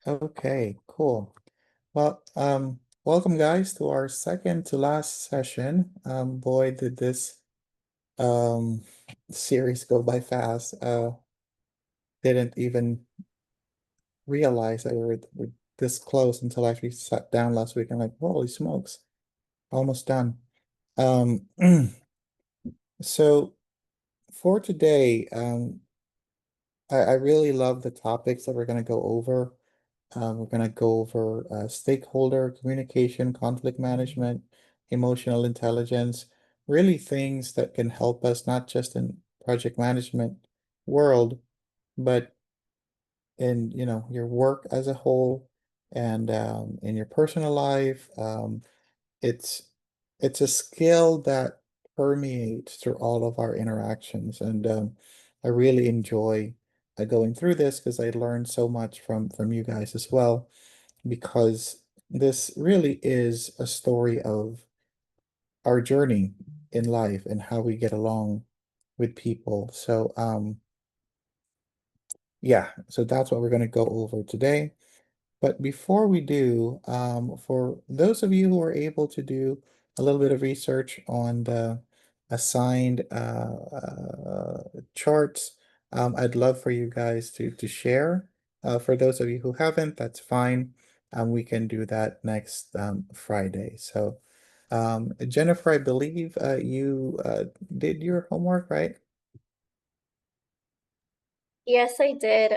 Okay, cool. Well, welcome guys to our second to last session. Boy, did this um series go by fast. Didn't even realize that we're this close until I actually sat down last week and like, holy smokes, almost done. Um, so for today, I really love the topics that we're going to go over. We're going to go over stakeholder communication, conflict management, emotional intelligence, really things that can help us not just in project management world, but in, your work as a whole and in your personal life. It's it's a skill that permeates through all of our interactions, and I really enjoy going through this because I learned so much from you guys as well. Because this really is a story of our journey in life and how we get along with people. So yeah, so that's what we're going to go over today. But before we do, for those of you who are able to do a little bit of research on the assigned charts, I'd love for you guys to share. For those of you who haven't, that's fine. We can do that next Friday. So, Jennifer, I believe you did your homework, right? Yes, I did.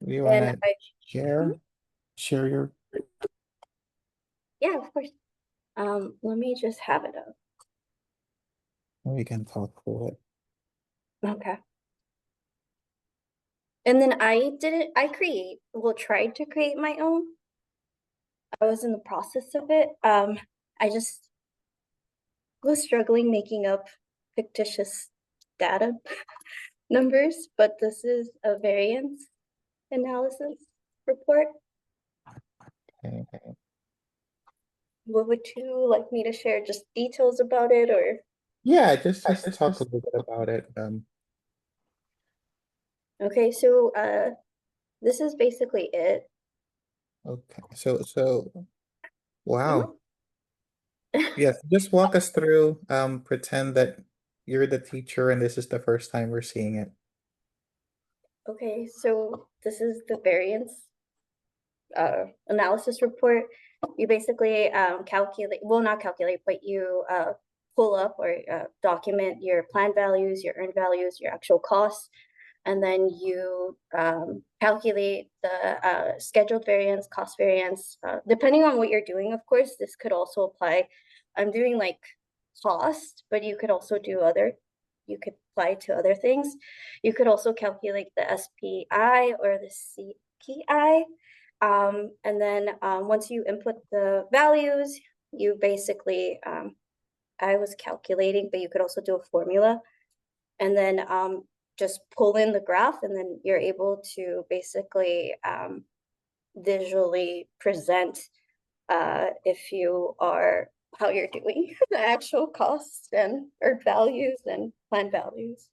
You want And to I, Mhm. share your, Yeah, of course. Let me just have it up. we can talk through it. Okay. And then tried to create my own. I was in the process of it. I just was struggling making up fictitious data numbers, but this is a variance analysis report. Okay. What would you like me to share? Just details about it or? Yeah, just talk a little bit about it. Okay, so this is basically it. Okay. So wow. Mhm. Yes, just walk us through, pretend that you're the teacher and this is the first time we're seeing it. Okay, so this is the variance analysis report. You basically calculate, well, not calculate, but you pull up or document your planned values, your earned values, your actual costs, and then you calculate the scheduled variance, cost variance, depending on what you're doing. Of course, this could also apply. I'm doing like cost, but you could also do other. You could apply to other things. You could also calculate the SPI or the CPI. And then once you input the values, you basically, I was calculating, but you could also do a formula and then just pull in the graph, and then you're able to basically visually present if you are how you're doing the actual costs and or values and plan values.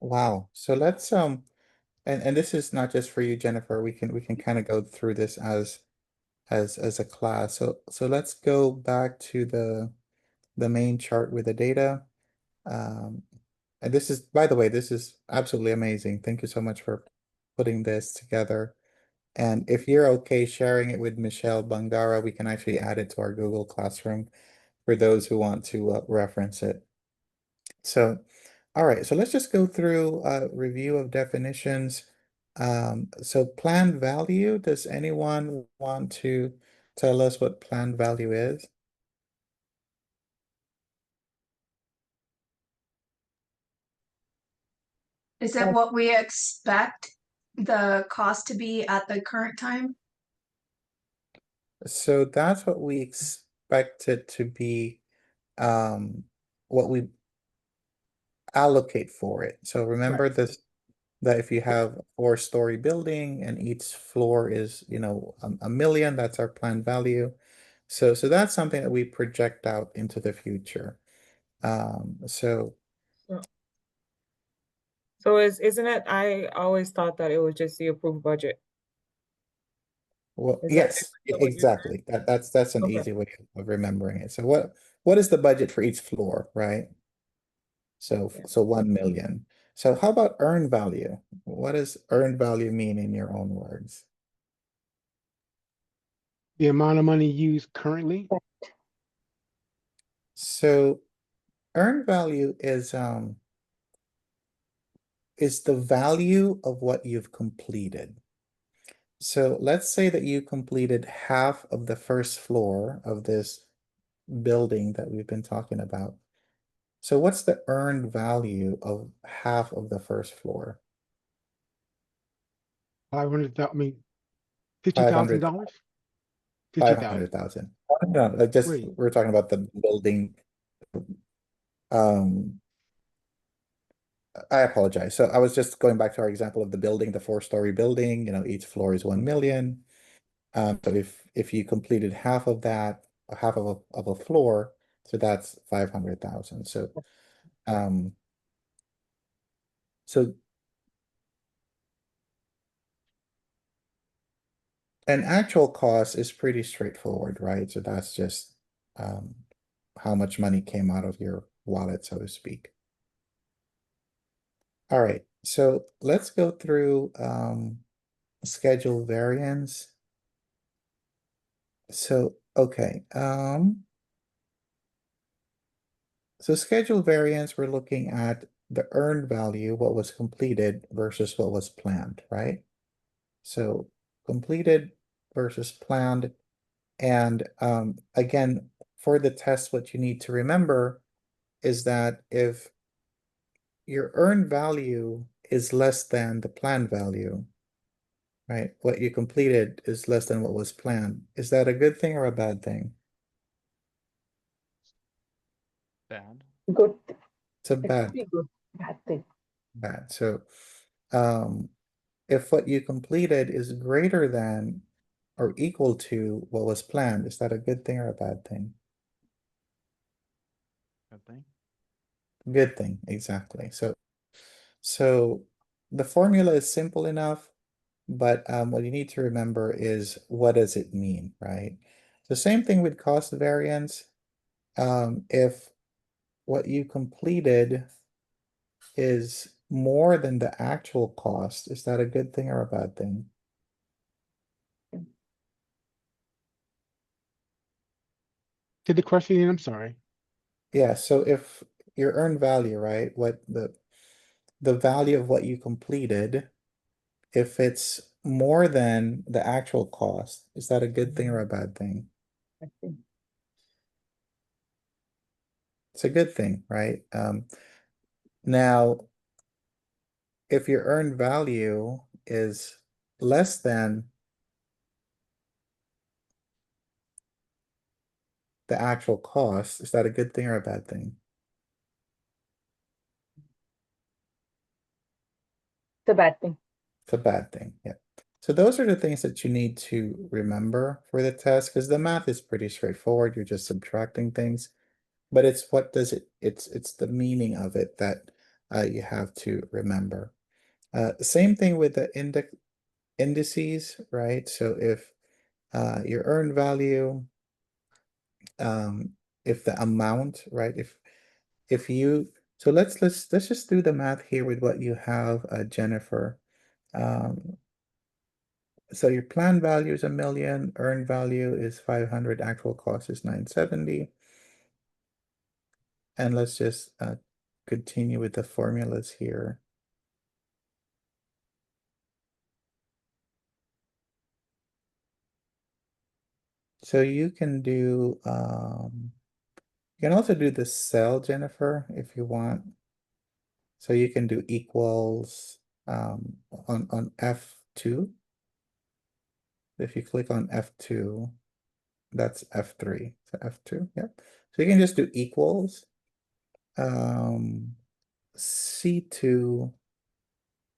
Wow. So let's and this is not just for you, Jennifer. We can kind of go through this as a class. So let's go back to the main chart with the data. Um, and this is, by the way, this is absolutely amazing. Thank you so much for putting this together. And if you're okay sharing it with Michelle Bangara, we can actually add it to our Google Classroom for those who want to reference it. So, all right, so let's just go through a review of definitions. So planned value, does anyone want to tell us what planned value is? Is it what we expect the cost to be at the current time? So that's what we expect it to be, what we allocate for it. So remember Right. this, that if you have a four-story building and each floor is, a million, that's our planned value. So that's something that we project out into the future. So So isn't it, I always thought that it was just the approved budget. Well, Is yes, that what you're saying? exactly. That's an Okay. easy way of remembering it. So what is the budget for each floor, right? So Yeah. so 1 million. So how about earned value? What does earned value mean in your own words? The amount of money used currently. So earned value is the value of what you've completed. So let's say that you completed half of the first floor of this building that we've been talking about. So what's the earned value of half of the first floor? 500,000, I mean, $500,000. $50,000? 50,000. 500,000. No, just Wait. we're talking about the building. Um, I apologize. So I was just going back to our example of the building, the 4-story building, each floor is 1 million. So if you completed half of that, half of a floor, so that's 500,000. Um, so an actual cost is pretty straightforward, right? So that's just how much money came out of your wallet, so to speak. All right, so let's go through schedule variance. So, okay, so schedule variance, we're looking at the earned value, what was completed versus what was planned, right? So completed versus planned. And again, for the test, what you need to remember is that if your earned value is less than the planned value, right? What you completed is less than what was planned. Is that a good thing or a bad thing? Bad. Good. It's a It bad, could be good. Bad thing. bad. So if what you completed is greater than or equal to what was planned, is that a good thing or a bad thing? Good thing. Good thing, exactly. So the formula is simple enough, but what you need to remember is what does it mean, right? So same thing with cost variance. If what you completed is more than the actual cost, is that a good thing or a bad thing? Did the question again? I'm sorry. Yeah, so if your earned value, right, what the value of what you completed, if it's more than the actual cost, is that a good thing or a bad thing? I think. It's a good thing, right? Now, if your earned value is less than the actual cost, is that a good thing or a bad thing? It's a bad thing. It's a bad thing, yeah. So those are the things that you need to remember for the test, because the math is pretty straightforward. You're just subtracting things, but it's what does it's the meaning of it that you have to remember. Same thing with the indices, right? So if your earned value, if the amount, right? If you so let's just do the math here with what you have, Jennifer. So your planned value is 1 million, earned value is 500, actual cost is 970. And let's just continue with the formulas here. So you can do you can also do the cell, Jennifer, if you want. So you can do equals on F2. If you click on F2, that's F3. So F2, yeah. So you can just do equals C2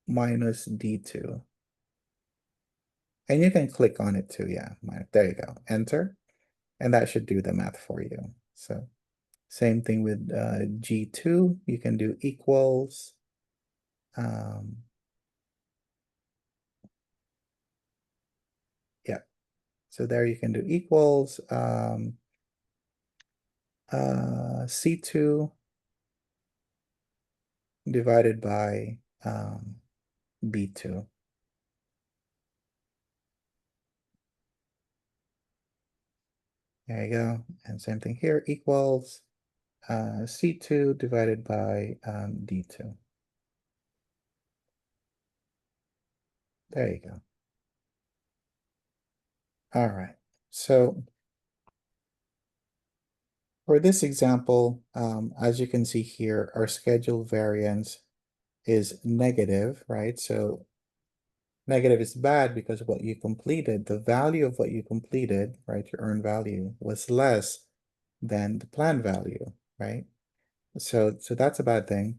minus D2. And you can click on it too, yeah. There you go. Enter. And that should do the math for you. So same thing with G2. You can do equals Yeah, so there you can do equals C2 divided by B2. There you go. And same thing here, equals C2 divided by D2. There you go. All right. So for this example, as you can see here, our schedule variance is negative, right? So negative is bad because what you completed, the value of what you completed, right, your earned value was less than the planned value, right? So that's a bad thing.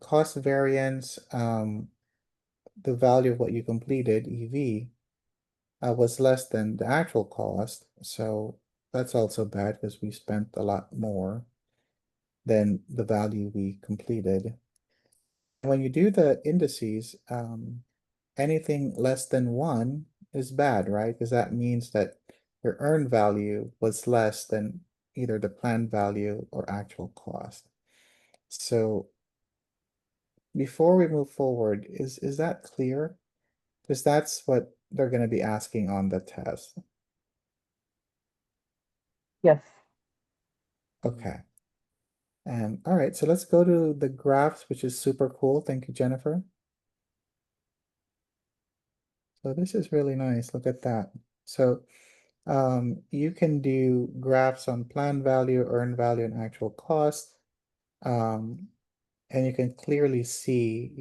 Cost variance, the value of what you completed, EV, was less than the actual cost. So that's also bad because we spent a lot more than the value we completed. When you do the indices, anything less than 1 is bad, right? Because that means that your earned value was less than either the planned value or actual cost. So before we move forward, is that clear? Because that's what they're going to be asking on the test. Yes. Okay. All right, so let's go to the graphs, which is super cool. Thank you, Jennifer. So this is really nice. Look at that. So you can do graphs on planned value, earned value, and actual cost. And you can clearly see,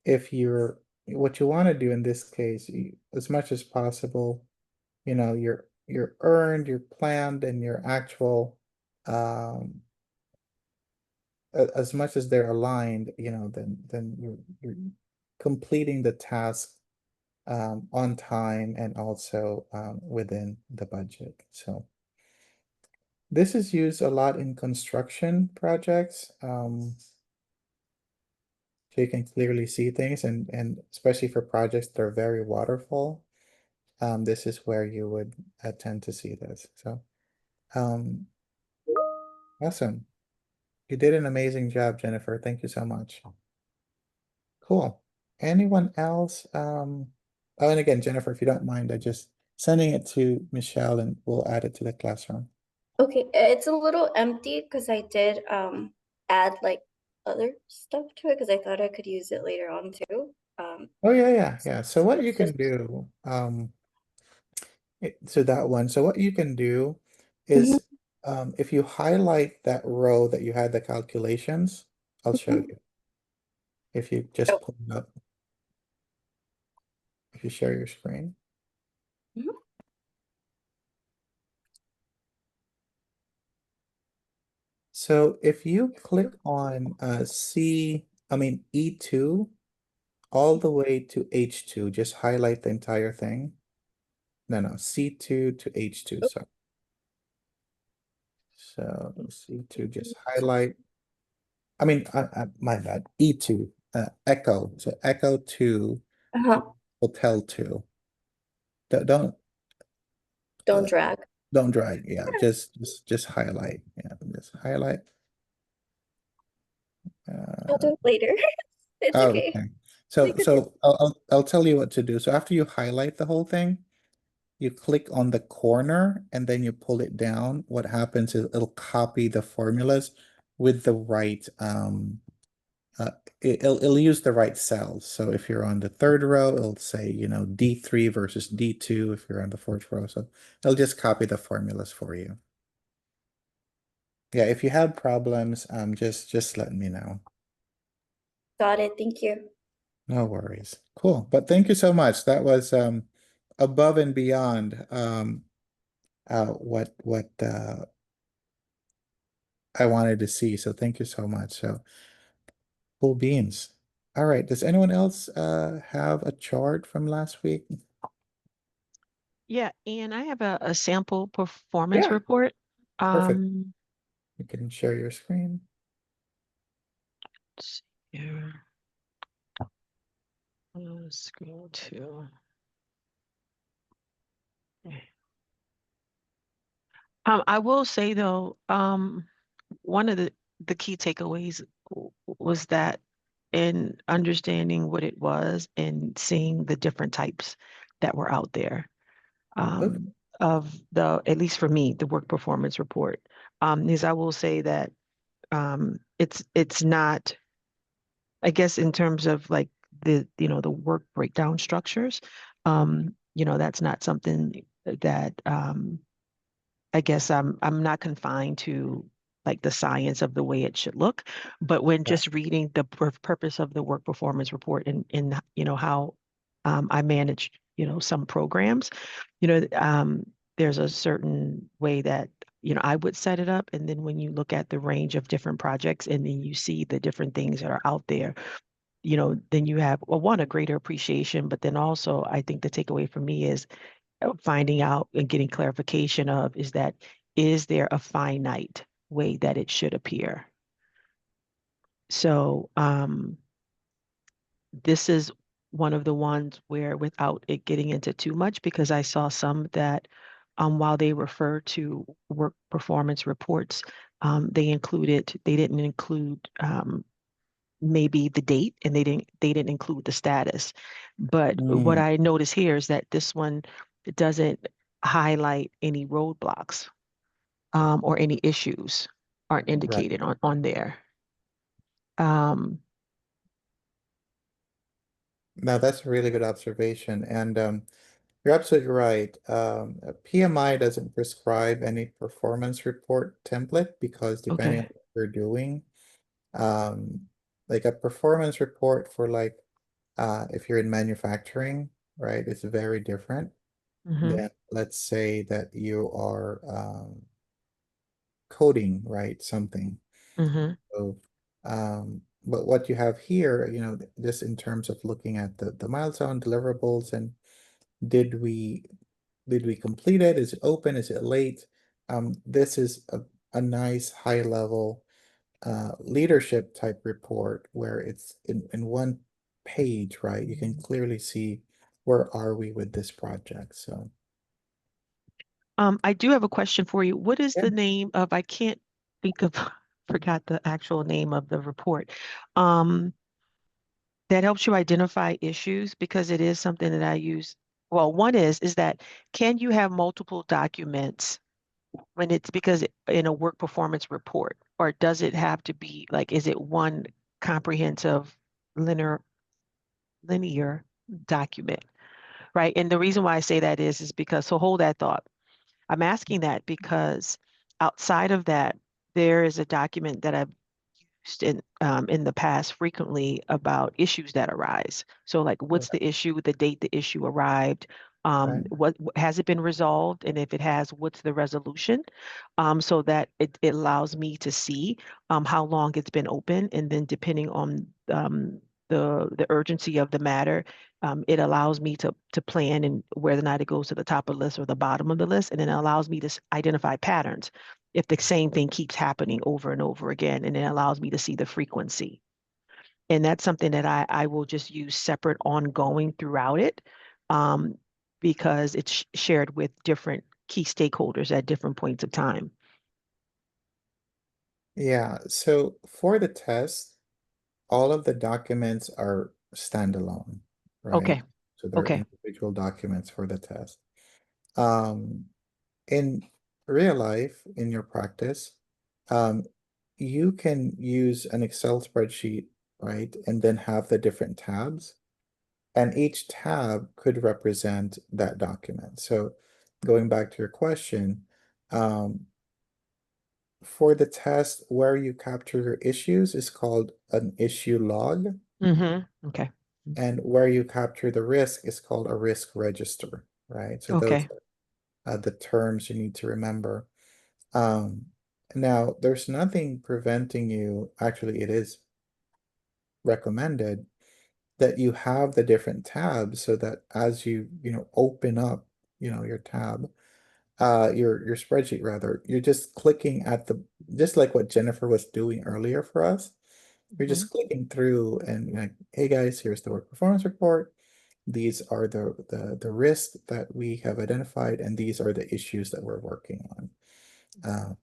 if you're, what you want to do in this case, as much as possible, your earned, your planned, and your actual, as much as they're aligned, then you're completing the task on time and also within the budget. So this is used a lot in construction projects. So you can clearly see things, and especially for projects that are very waterfall, this is where you would tend to see this. So awesome. You did an amazing job, Jennifer. Thank you so much. Cool. Anyone else? Oh, and again, Jennifer, if you don't mind, I just sending it to Michelle and we'll add it to the classroom. Okay, it's a little empty because I did add like other stuff to it because I thought I could use it later on too. Oh yeah. So what you it's can just do, so that one. So what you can do is, if you highlight that row that you had the calculations, I'll show Mhm. you. If you just Oh. pull it up, if you share your screen. Mhm. So if you click on E2 all the way to H2, just highlight the entire thing. No, C2 to H2, Oh. sorry. So C2, just highlight. I mean, my bad. E2, echo. So echo 2 to Uh-huh. hotel 2. Don't Don't drag. don't drag. Yeah, just highlight. Yeah, just highlight. I'll do it later. It's Oh, okay. okay. We So could do. I'll tell you what to do. So after you highlight the whole thing, you click on the corner and then you pull it down. What happens is it'll copy the formulas with the right it'll use the right cells. So if you're on the third row, it'll say, D3 versus D2 if you're on the fourth row. So it'll just copy the formulas for you. Yeah, if you have problems, just let me know. Got it. Thank you. No worries. Cool. But thank you so much. That was above and beyond what I wanted to see. So thank you so much. So cool beans. All right. Does anyone else have a chart from last week? Yeah, and I have a sample performance Yeah, report. perfect. You can share your screen. Let's see here. Screen two. Okay. I will say though, one of the key takeaways was that in understanding what it was and seeing the different types that were out there, Okay. of the, at least for me, the work performance report, is I will say that it's not, I guess, in terms of like the work breakdown structures, that's not something that I guess I'm not confined to like the science of the way it should look, but when Yeah. just reading the purpose of the work performance report and how I manage some programs, there's a certain way that I would set it up, and then when you look at the range of different projects and then you see the different things that are out there, then you have, well, one, a greater appreciation, but then also I think the takeaway for me is finding out and getting clarification of is there a finite way that it should appear? So this is one of the ones where, without it getting into too much, because I saw some that while they refer to work performance reports, they didn't include maybe the date, and they didn't include the status. But what Mm, I notice here is that this one doesn't highlight any roadblocks, or any issues aren't right. indicated on there. Um, Now that's a really good observation, and you're absolutely right. PMI doesn't prescribe any performance report template because depending on okay. what you're doing, um, like a performance report for like if you're in manufacturing, right, it's very different Mm-hmm. than let's say that you are coding, right, something. Mm-hmm. So, but what you have here, this in terms of looking at the milestone deliverables and did we did we complete it? Is it open? Is it late? This is a nice high level leadership type report where it's in one page, right? You can clearly see where are we with this project. So I do have a question for you. What is yeah. the name of, I can't think of, forgot the actual name of the report. Um, that helps you identify issues, because it is something that I use. Well, one is that, can you have multiple documents when it's, because in a work performance report, or does it have to be like, is it one comprehensive linear document, right? And the reason why I say that is because, so hold that thought. I'm asking that because outside of that, there is a document that I've used in the past frequently about issues that arise. So like, what's the issue, the date the issue arrived, Right. what has it been resolved, and if it has, what's the resolution? So that it allows me to see how long it's been open, and then depending on the urgency of the matter, it allows me to plan and whether or not it goes to the top of the list or the bottom of the list, and then it allows me to identify patterns if the same thing keeps happening over and over again, and it allows me to see the frequency. And that's something that I will just use separate ongoing throughout it, um, because it's shared with different key stakeholders at different points of time. Yeah. So for the test, all of the documents are standalone, right? Okay, So they're okay. individual documents for the test. Um, in real life, in your practice, um, you can use an Excel spreadsheet, right? And then have the different tabs, and each tab could represent that document. So going back to your question, um, for the test where you capture your issues is called an issue log, Mm-hmm. Okay. and where you capture the risk is called a risk register, right? So those Okay. are the terms you need to remember. Um, Now there's nothing preventing you, actually it is recommended that you have the different tabs so that as you open up, your tab, your spreadsheet rather, you're just clicking at just like what Jennifer was doing earlier for us. You're just clicking through and like, hey guys, here's the work performance report. These are the risks that we have identified, and these are the issues that we're working on.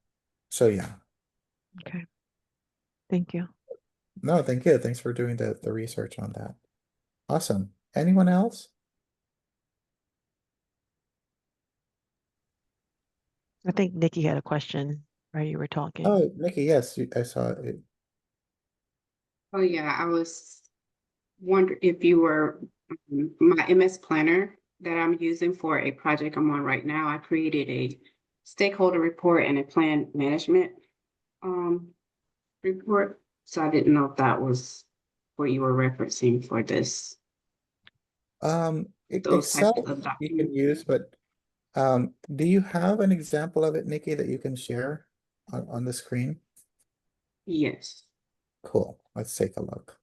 So yeah. Okay. Thank you. No, thank you. Thanks for doing the research on that. Awesome. Anyone else? I think Nikki had a question while you were talking. Oh, Nikki, yes, I saw it. Oh, yeah, I was wondering if you were my MS Planner that I'm using for a project I'm on right now. I created a stakeholder report and a plan management report. So I didn't know if that was what you were referencing for this, those types Excel of you can documents. use, but do you have an example of it, Nikki, that you can share on the screen? Yes. Cool. Let's take a look.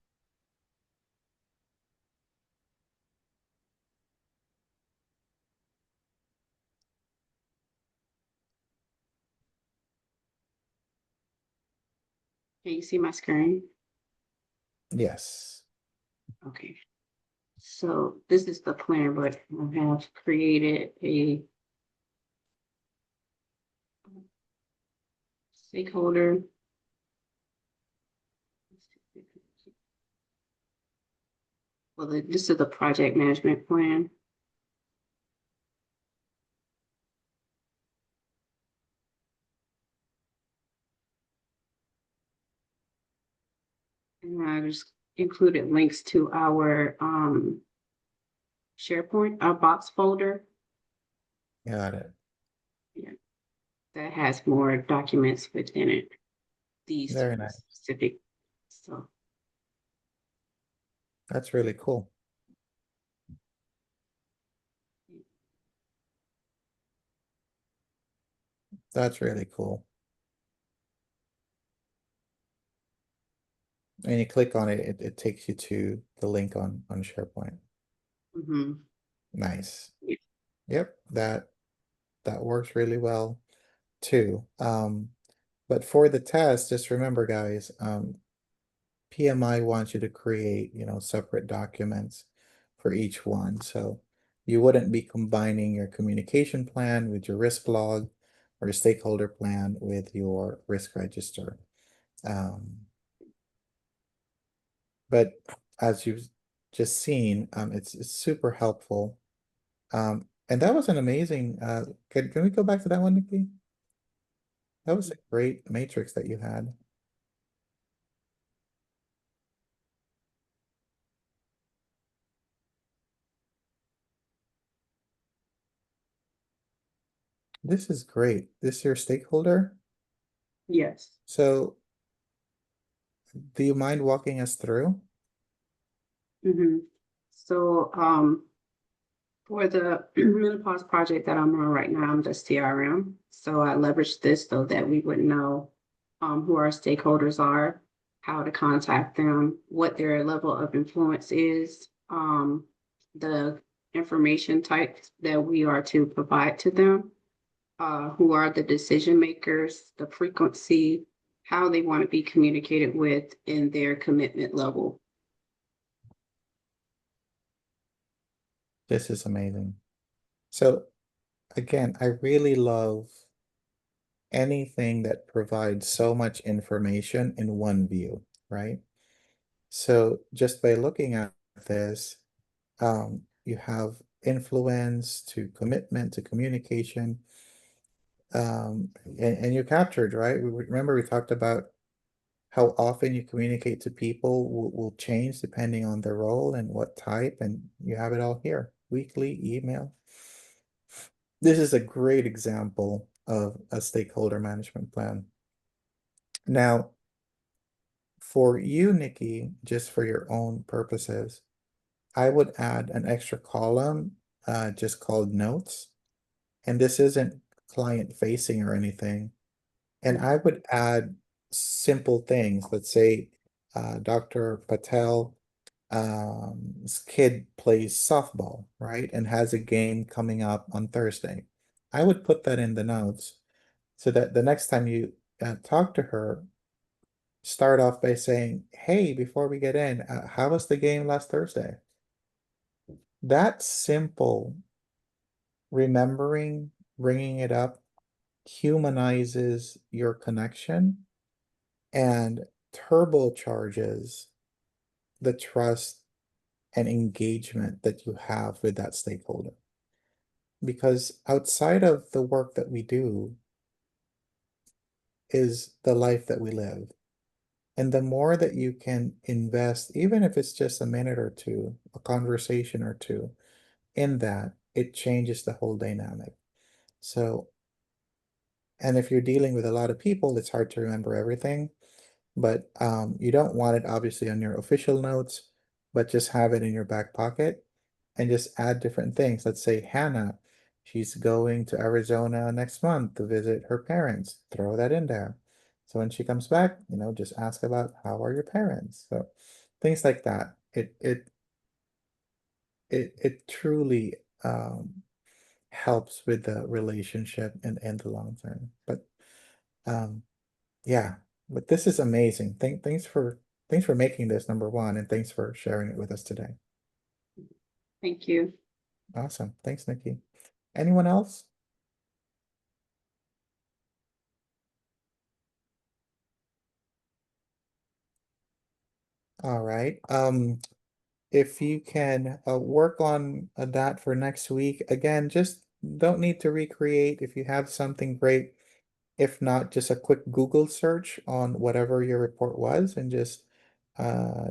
Can you see my screen? Yes. Okay. So this is the plan, but I have created a stakeholder. Well, this is the project management plan. And I just included links to our SharePoint, our box folder. Got it. Yeah, that has more documents within it. These Very nice. specific. So That's really cool. That's really cool. And you click on it, it takes you to the link on SharePoint. Nice. Yeah. Yep, that works really well too. But for the test, just remember, guys, PMI wants you to create, separate documents for each one. So you wouldn't be combining your communication plan with your risk log or your stakeholder plan with your risk register. But as you've just seen, it's super helpful. And that was an amazing, can we go back to that one, Nikki? That was a great matrix that you had. This is great. This is your stakeholder. Yes. So do you mind walking us through? So for the menopause project that I'm on right now, I'm the CRM. So I leverage this so that we would know who our stakeholders are, how to contact them, what their level of influence is, the information types that we are to provide to them, who are the decision makers, the frequency, how they want to be communicated with, and their commitment level. This is amazing. So again, I really love anything that provides so much information in one view, right? So just by looking at this, you have influence to commitment to communication, and you captured, right? Remember we talked about how often you communicate to people will change depending on the role and what type, and you have it all here, weekly, email. This is a great example of a stakeholder management plan. Now, for you, Nikki, just for your own purposes, I would add an extra column just called notes. And this isn't client facing or anything. And I would add simple things. Let's say Dr. Patel kid plays softball, right? And has a game coming up on Thursday. I would put that in the notes so that the next time you talk to her, start off by saying, hey, before we get in, how was the game last Thursday? That simple remembering, bringing it up, humanizes your connection and turbocharges the trust and engagement that you have with that stakeholder. Because outside of the work that we do is the life that we live. And the more that you can invest, even if it's just a minute or two, a conversation or two, in that, it changes the whole dynamic. So, and if you're dealing with a lot of people, it's hard to remember everything. But you don't want it obviously on your official notes, but just have it in your back pocket and just add different things. Let's say Hannah, she's going to Arizona next month to visit her parents. Throw that in there. So when she comes back, just ask about how are your parents. So things like that. It truly helps with the relationship and the long term. But um yeah, but this is amazing. Thanks for making this number one, and thanks for sharing it with us today. Thank you. Awesome. Thanks, Nikki. Anyone else? All right. If you can work on that for next week, again, just don't need to recreate. If you have something great, if not, just a quick Google search on whatever your report was and just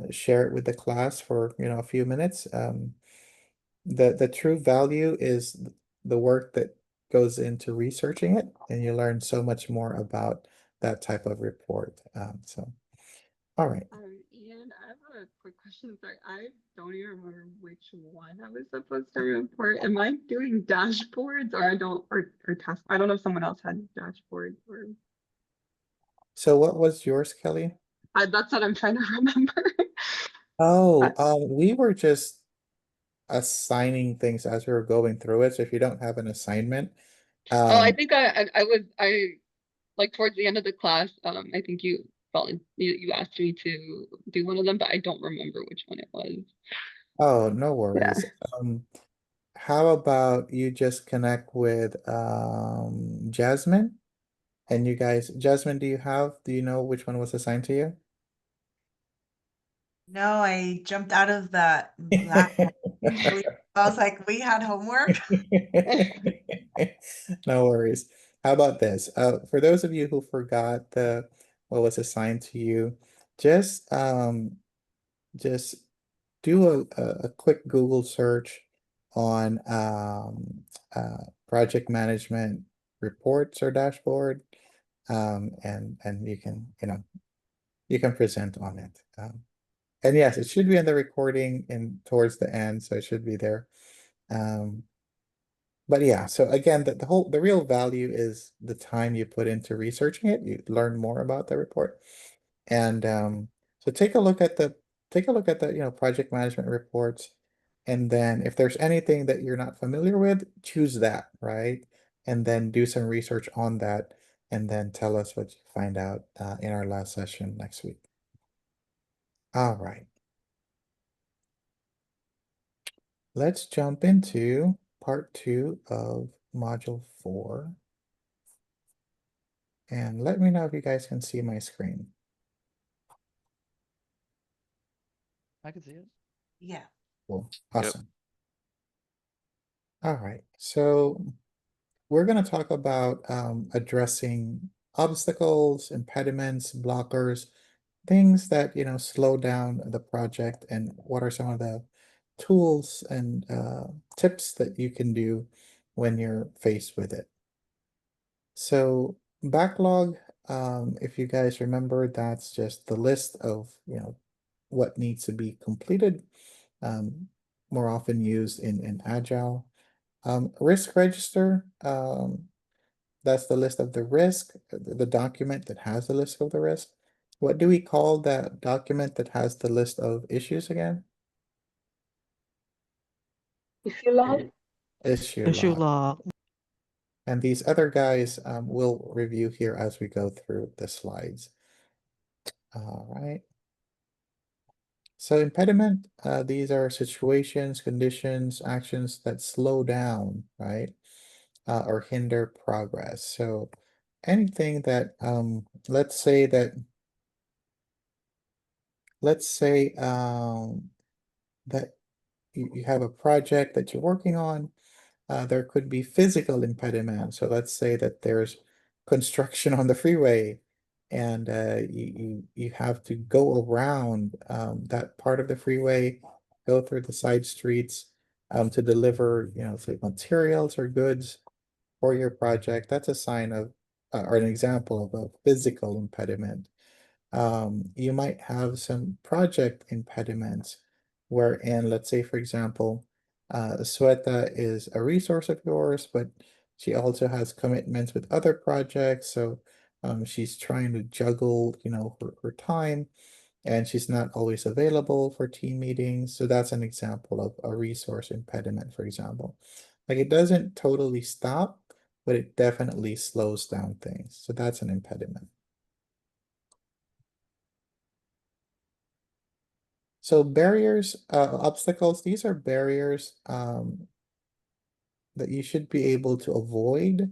share it with the class for, a few minutes. The true value is the work that goes into researching it, and you learn so much more about that type of report. So, all right. Ian, I have a quick question. Sorry, I don't even remember which one I was supposed to report. Am I doing dashboards or I don't or task? I don't know if someone else had dashboards or So what was yours, Kelly? that's what I'm trying to remember. Oh, we were just assigning things as we were going through it. So if you don't have an assignment, Oh, I think I like towards the end of the class, I think you asked me to do one of them, but I don't remember which one it was. oh, no Yeah. worries. How about you just connect with Jasmine? And you guys, Jasmine, do you know which one was assigned to you? No, I jumped out of that last actually. I was like, we had homework. No worries. How about this? For those of you who forgot what was assigned to you, just just do a quick Google search on project management reports or dashboard, and you can present on it. And yes, it should be in the recording and towards the end, so it should be there. But yeah, so again, the real value is the time you put into researching it. You learn more about the report. And so take a look at the, project management reports. And then if there's anything that you're not familiar with, choose that, right? And then do some research on that, and then tell us what you find out in our last session next week. All right. Let's jump into part 2 of module 4. And let me know if you guys can see my screen. I can see it. Yeah. Cool. Awesome. All right. So we're going to talk about addressing obstacles, impediments, blockers, things that, slow down the project, and what are some of the tools and tips that you can do when you're faced with it. So backlog, if you guys remember, that's just the list of, what needs to be completed, more often used in Agile. Risk register, that's the list of the risk, the document that has the list of the risk. What do we call that document that has the list of issues again? Issue log? Issue Issue log. log. And these other guys will review here as we go through the slides. All right. So impediment, these are situations, conditions, actions that slow down, right? Or hinder progress. So anything that, let's say that you have a project that you're working on. There could be physical impediments. So let's say that there's construction on the freeway and you have to go around that part of the freeway, go through the side streets to deliver, say materials or goods for your project. That's a sign of or an example of a physical impediment. You might have some project impediments wherein, let's say, for example, Sweta is a resource of yours, but she also has commitments with other projects. So she's trying to juggle, her time, and she's not always available for team meetings. So that's an example of a resource impediment, for example. Like it doesn't totally stop, but it definitely slows down things. So that's an impediment. So barriers, obstacles, these are barriers that you should be able to avoid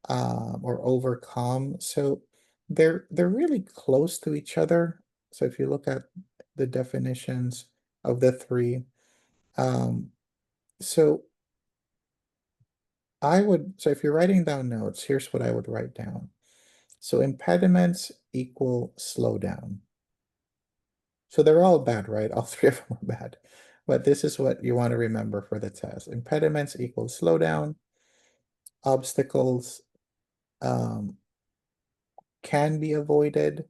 or overcome. So they're really close to each other. So if you look at the definitions of the three, so so if you're writing down notes, here's what I would write down. So impediments equal slowdown. So they're all bad, right? All three of them are bad. But this is what you want to remember for the test. Impediments equal slowdown. Obstacles can be avoided.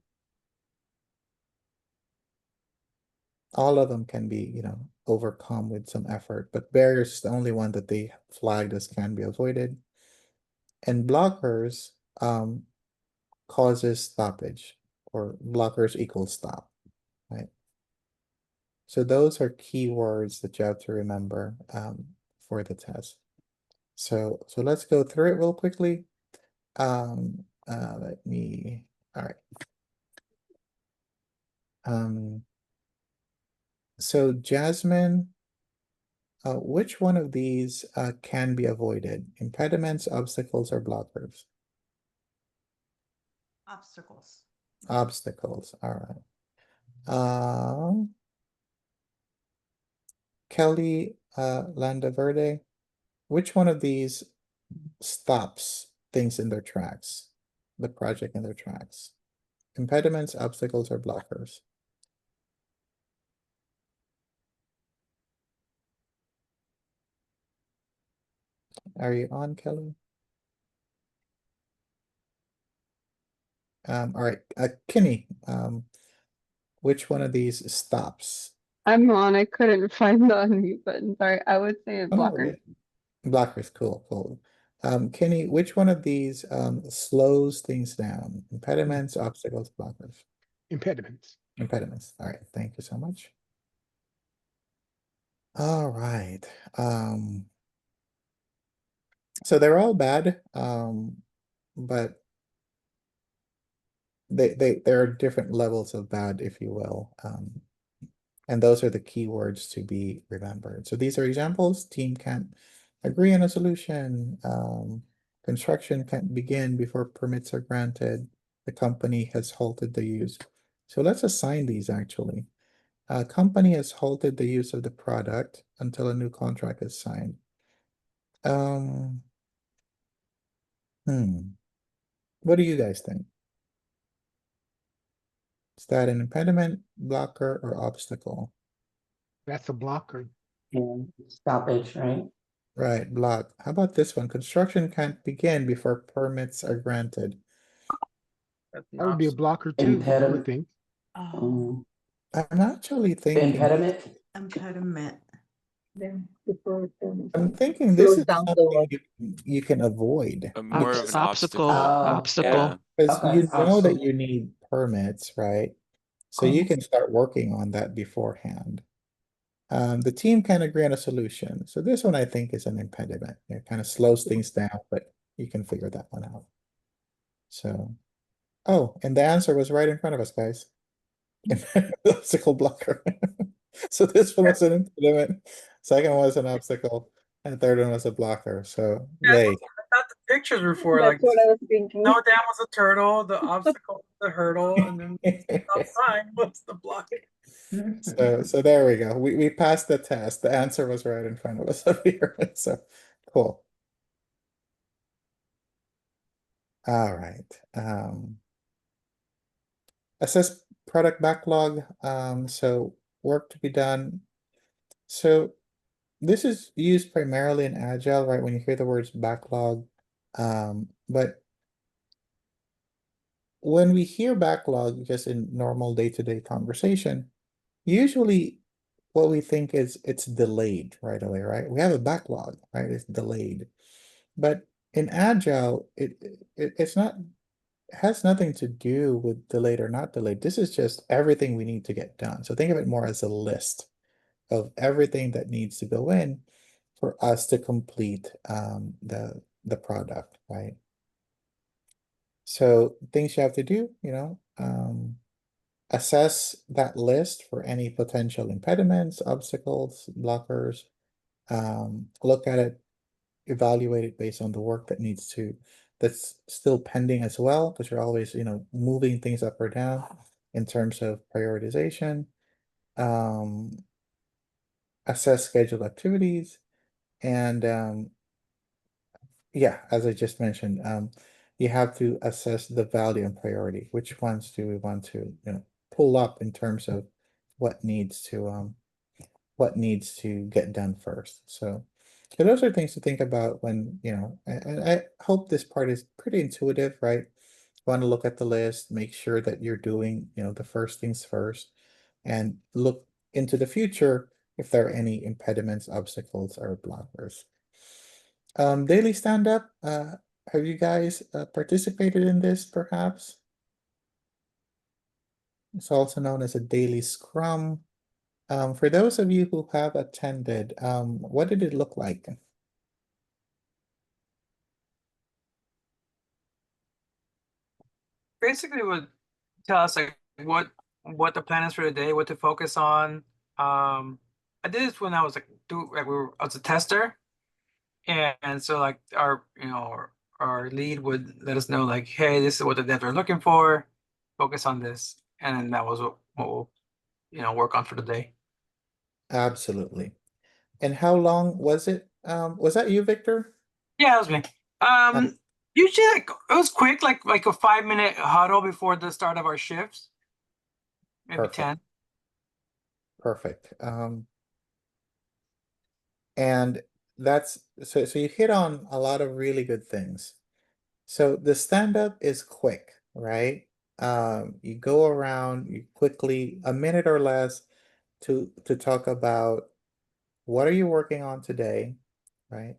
All of them can be, overcome with some effort, but barriers is the only one that they flagged as can be avoided. And blockers causes stoppage, or blockers equal stop, right? So those are keywords that you have to remember for the test. So let's go through it real quickly. All right. So Jasmine, which one of these can be avoided? Impediments, obstacles, or blockers? Obstacles. Obstacles, all right. Kelly Landaverde, which one of these stops things in their tracks? The project in their tracks? Impediments, obstacles, or blockers? Are you on, Kelly? All right, Kimmy, which one of these stops? I'm on. I couldn't find the unmute button. Sorry. I would say a Oh, no blocker. worries. Blockers, cool. Kenny, which one of these slows things down? Impediments, obstacles, blockers? Impediments. Impediments. All right, thank you so much. All right. So they're all bad, but there are different levels of bad, if you will. And those are the keywords to be remembered. So these are examples. Team can't agree on a solution. Construction can't begin before permits are granted. The company has halted the use. So let's assign these actually. Company has halted the use of the product until a new contract is signed. What do you guys think? Is that an impediment, blocker, or obstacle? That's a blocker. And stoppage, right? Right, block. How about this one? Construction can't begin before permits are granted. That would be a blocker too, I would Impediment. think. Oh, I'm actually thinking, impediment. Then before I'm thinking this slows is down the something work. you can avoid. More of Because, an obstacle. Oh. because Okay, you know that obstacle. you need permits, right? So you can start working on that beforehand. The team can agree on a solution. So this one I think is an impediment. It kind of slows things down, but you can figure that one out. So, oh, and the answer was right in front of us, guys. Obstacle blocker. So this one was an impediment, second was an obstacle, and third one was a blocker. So Yeah, yay. I thought the pictures were for That's like what I was thinking. no dam was a turtle, the obstacle was the hurdle, and then stop sign was the block. So there we go. We passed the test. The answer was right in front of us up here. So cool. All right. Assess product backlog. So work to be done. So this is used primarily in Agile, right? When you hear the words backlog. But when we hear backlog, just in normal day-to-day conversation, usually what we think is it's delayed right away, right? We have a backlog, right? It's delayed. But in Agile, it's not, it has nothing to do with delayed or not delayed. This is just everything we need to get done. So think of it more as a list of everything that needs to go in for us to complete the product, right? So things you have to do, assess that list for any potential impediments, obstacles, blockers, look at it, evaluate it based on the work that's still pending as well, because you're always, moving things up or down in terms of prioritization. Assess scheduled activities, and yeah, as I just mentioned, you have to assess the value and priority. Which ones do we want to, pull up in terms of what needs to get done first. So those are things to think about when, and I hope this part is pretty intuitive, right? Want to look at the list, make sure that you're doing, the first things first, and look into the future if there are any impediments, obstacles, or blockers. Daily stand-up, have you guys participated in this perhaps? It's also known as a daily scrum. For those of you who have attended, what did it look like? Basically, would tell us like what the plan is for the day, what to focus on. I did this when I was I was a tester, and so like our lead would let us know like, hey, this is what the devs are looking for. Focus on this, and then that was what we'll work on for the day. Absolutely. And how long was it? Was that you, Victor? Yeah, that was me. Usually like it was quick, like a 5-minute huddle before the start of our shifts. Maybe Perfect. 10. Perfect. And that's so you hit on a lot of really good things. So the stand-up is quick, right? You go around, you quickly, a minute or less to talk about what are you working on today, right?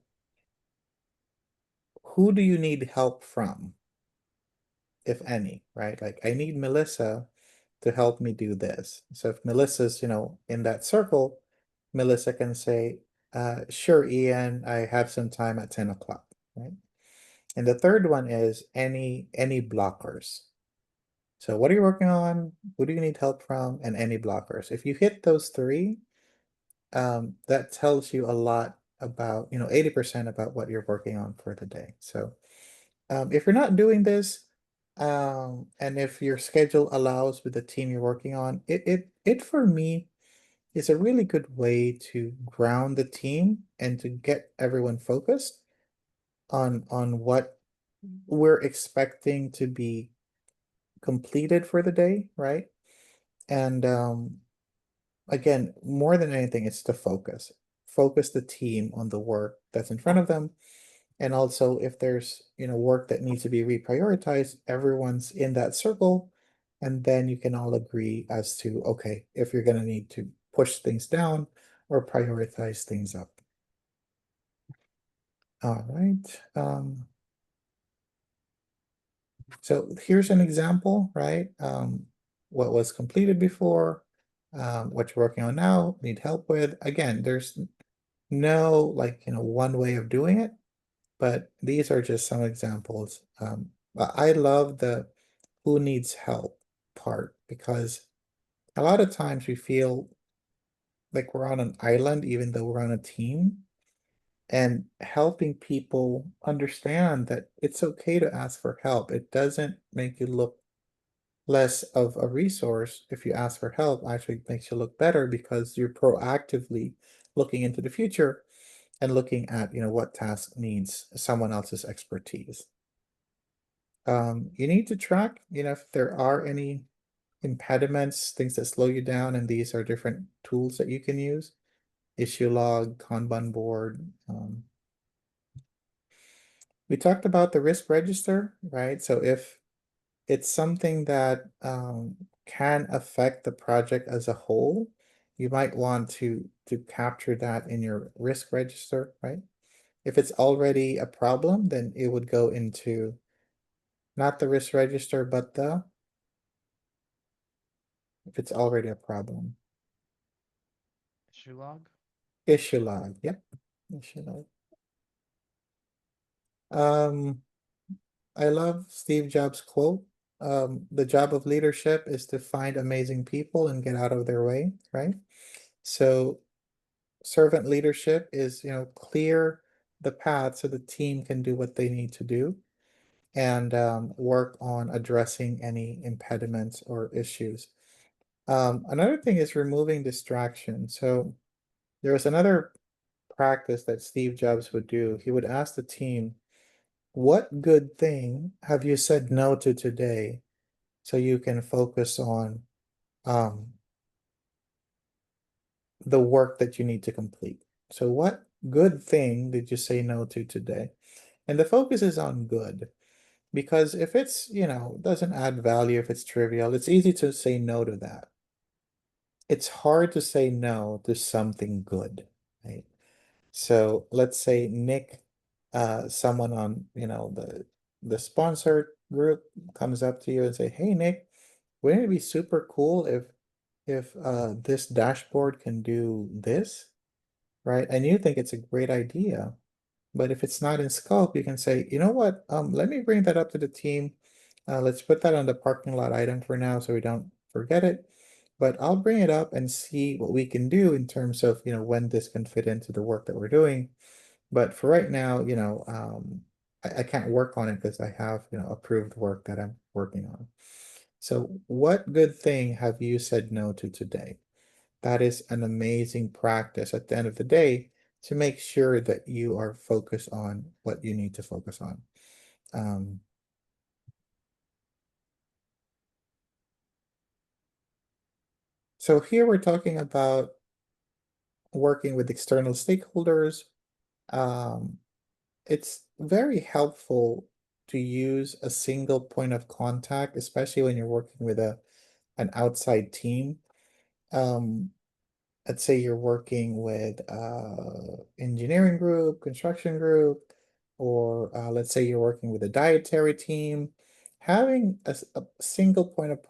Who do you need help from, if any, right? Like I need Melissa to help me do this. So if Melissa's, in that circle, Melissa can say, sure, Ian, I have some time at 10 o'clock, right? And the third one is any blockers. So what are you working on? Who do you need help from? And any blockers. If you hit those three, that tells you a lot about, 80% about what you're working on for the day. So if you're not doing this, and if your schedule allows with the team you're working on, it for me is a really good way to ground the team and to get everyone focused on what we're expecting to be completed for the day, right? And again, more than anything, it's to focus the team on the work that's in front of them. And also if there's, work that needs to be reprioritized, everyone's in that circle. And then you can all agree as to, okay, if you're going to need to push things down or prioritize things up. All right. So here's an example, right? What was completed before, what you're working on now, need help with. Again, there's no one way of doing it, but these are just some examples. I love the who needs help part because a lot of times we feel like we're on an island, even though we're on a team. And helping people understand that it's okay to ask for help. It doesn't make you look less of a resource. If you ask for help, actually makes you look better because you're proactively looking into the future and looking at, what task needs someone else's expertise. You need to track, if there are any impediments, things that slow you down, and these are different tools that you can use. Issue log, Kanban board. We talked about the risk register, right? So if it's something that can affect the project as a whole, you might want to capture that in your risk register, right? If it's already a problem, then it would go into not the risk register, but if it's already a problem. Issue log. Issue log, yep. Issue log. I love Steve Jobs' quote. The job of leadership is to find amazing people and get out of their way, right? So servant leadership is, clear the path so the team can do what they need to do and work on addressing any impediments or issues. Another thing is removing distraction. So there was another practice that Steve Jobs would do. He would ask the team, what good thing have you said no to today so you can focus on um, the work that you need to complete? So what good thing did you say no to today? And the focus is on good. Because if it's, doesn't add value, if it's trivial, it's easy to say no to that. It's hard to say no to something good, right? So let's say Nick, someone on, the sponsored group comes up to you and say, hey, Nick, wouldn't it be super cool if this dashboard can do this, right? And you think it's a great idea. But if it's not in scope, you can say, you know what, let me bring that up to the team. Let's put that on the parking lot item for now so we don't forget it. But I'll bring it up and see what we can do in terms of, when this can fit into the work that we're doing. But for right now, I can't work on it because I have, approved work that I'm working on. So what good thing have you said no to today? That is an amazing practice at the end of the day to make sure that you are focused on what you need to focus on. So here we're talking about working with external stakeholders. It's very helpful to use a single point of contact, especially when you're working with an outside team. Let's say you're working with engineering group, construction group, or let's say you're working with a dietary team. Having a single point of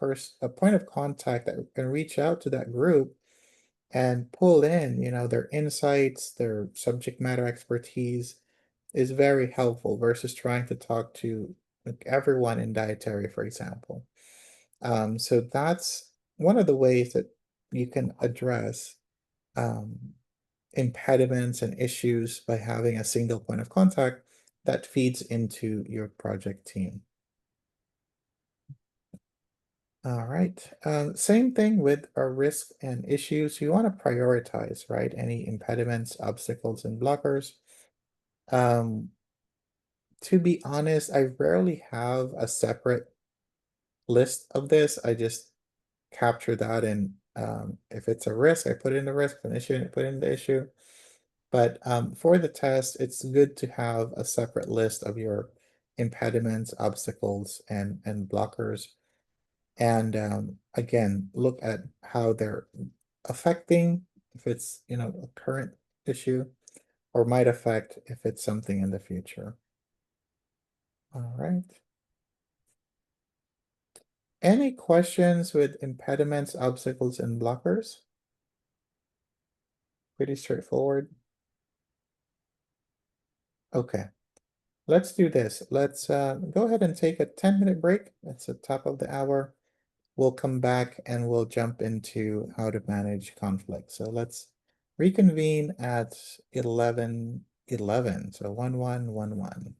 contact that can reach out to that group and pull in, their insights, their subject matter expertise is very helpful versus trying to talk to like everyone in dietary, for example. So that's one of the ways that you can address um, impediments and issues by having a single point of contact that feeds into your project team. All right. Same thing with our risk and issues. You want to prioritize, right? Any impediments, obstacles, and blockers. To be honest, I rarely have a separate list of this. I just capture that, and if it's a risk, I put in the risk, an issue, and I put in the issue. But for the test, it's good to have a separate list of your impediments, obstacles, and blockers. And again, look at how they're affecting, if it's, a current issue, or might affect if it's something in the future. All right. Any questions with impediments, obstacles, and blockers? Pretty straightforward. Okay, let's do this. Let's go ahead and take a 10-minute break. It's the top of the hour. we'll come back and we'll jump into how to manage conflict. So let's reconvene at 11:11. So 1111.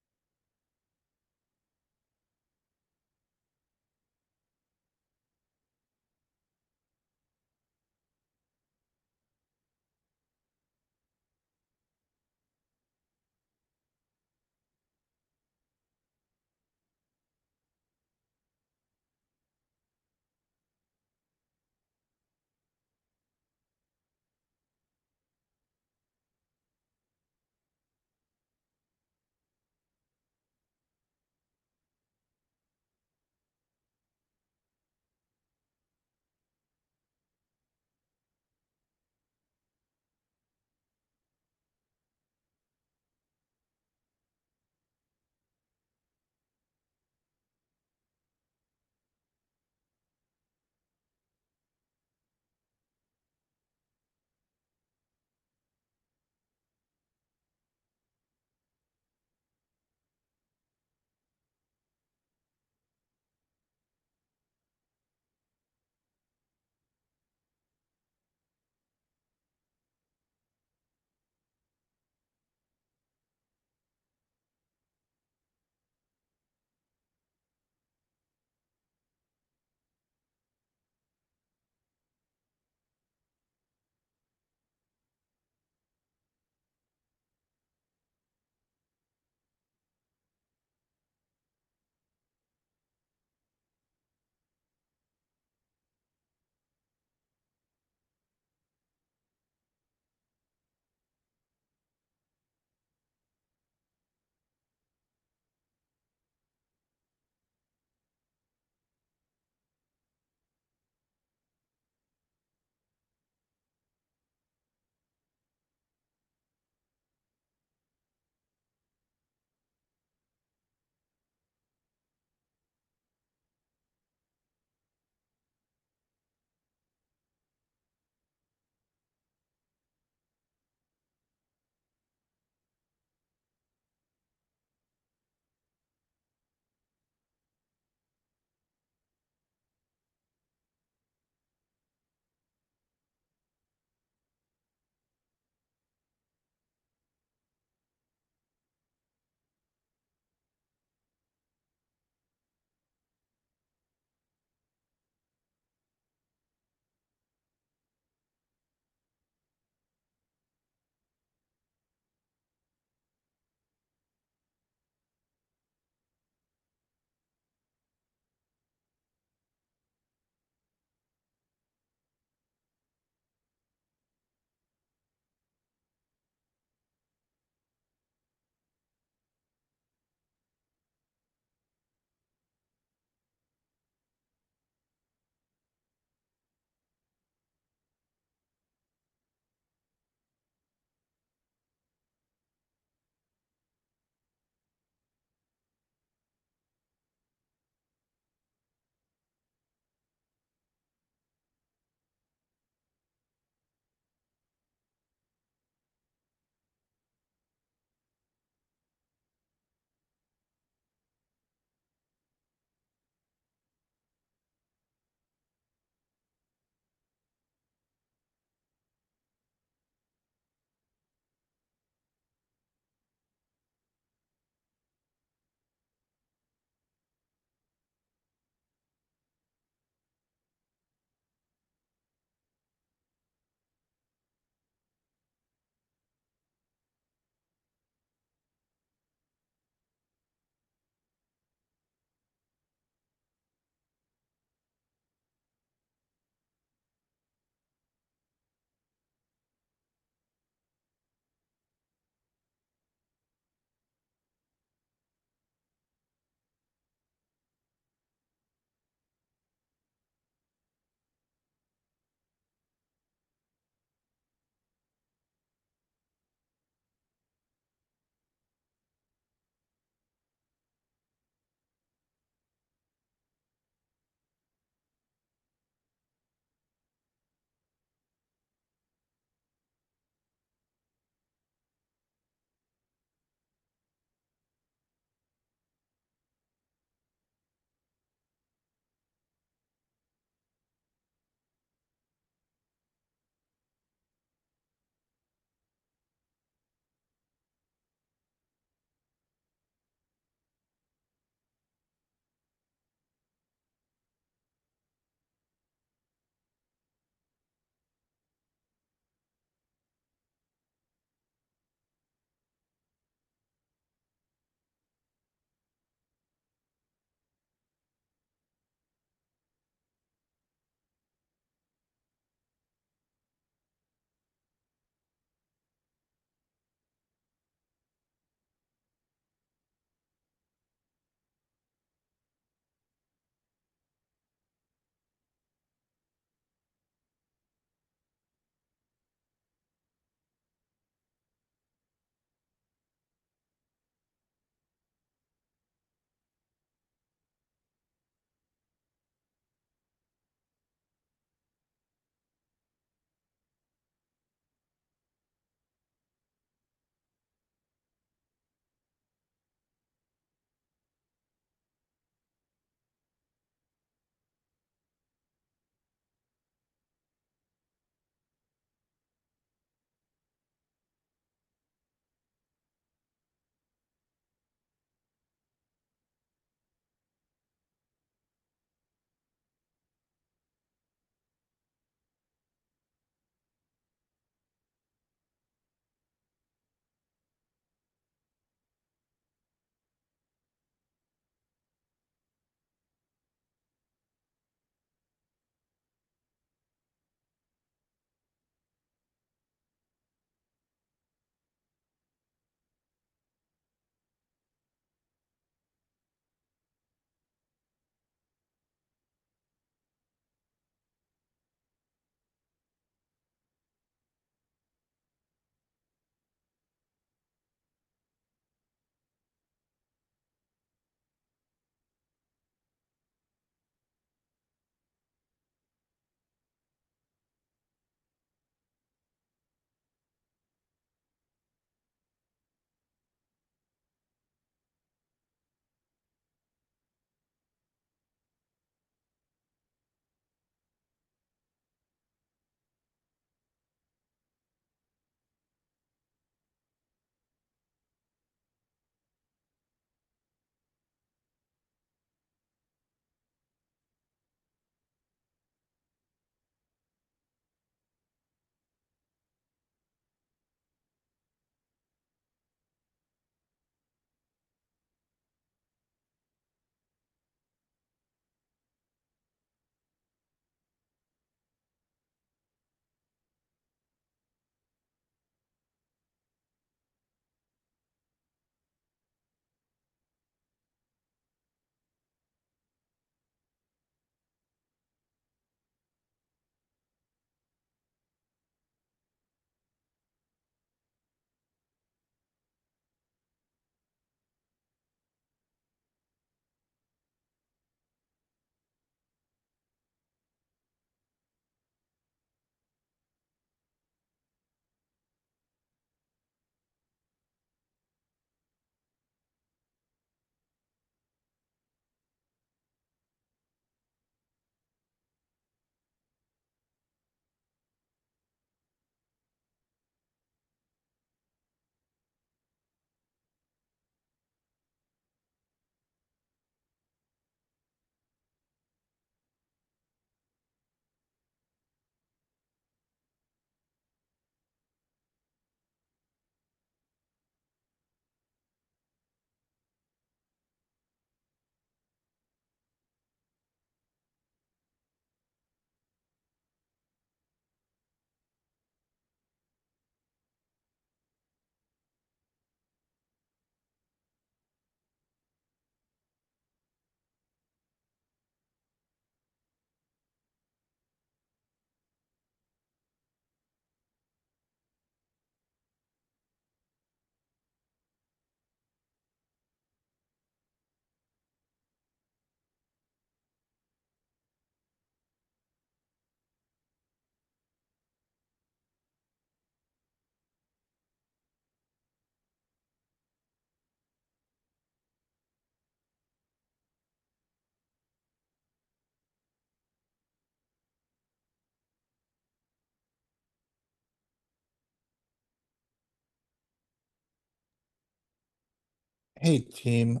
Hey team,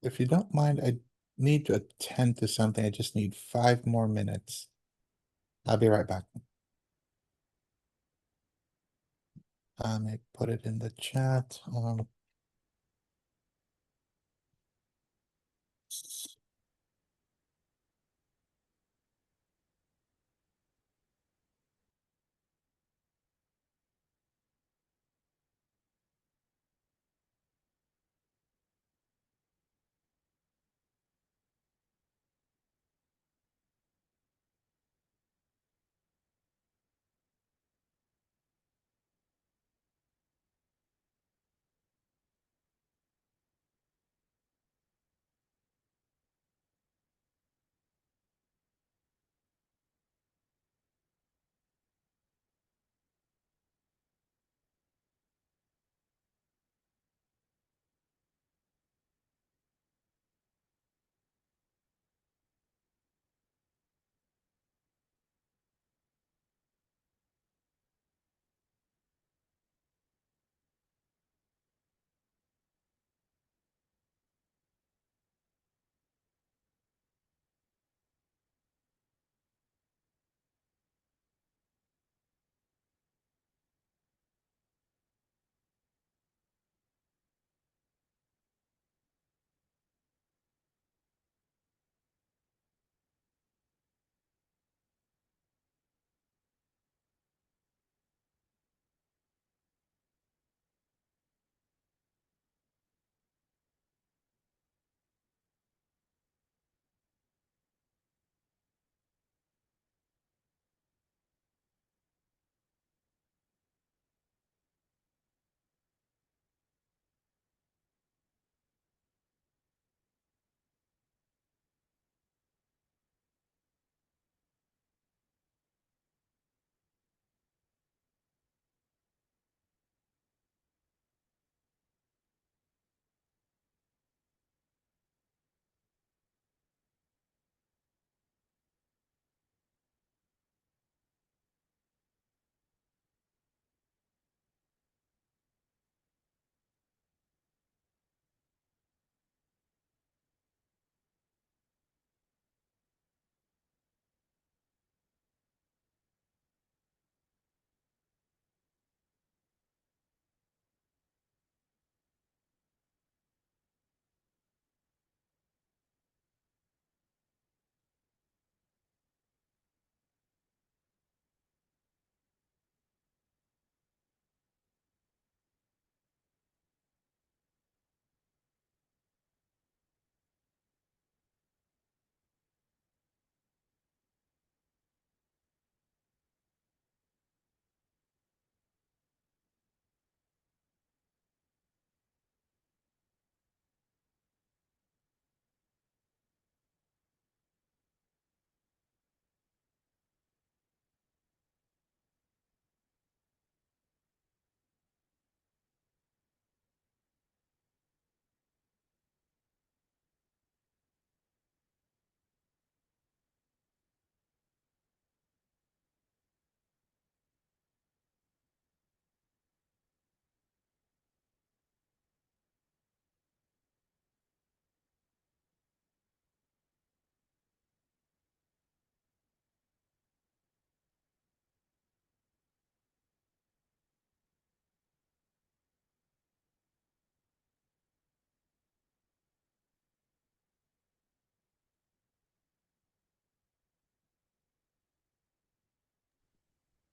if you don't mind, I need to attend to something. I just need 5 more minutes. I'll be right back. I put it in the chat.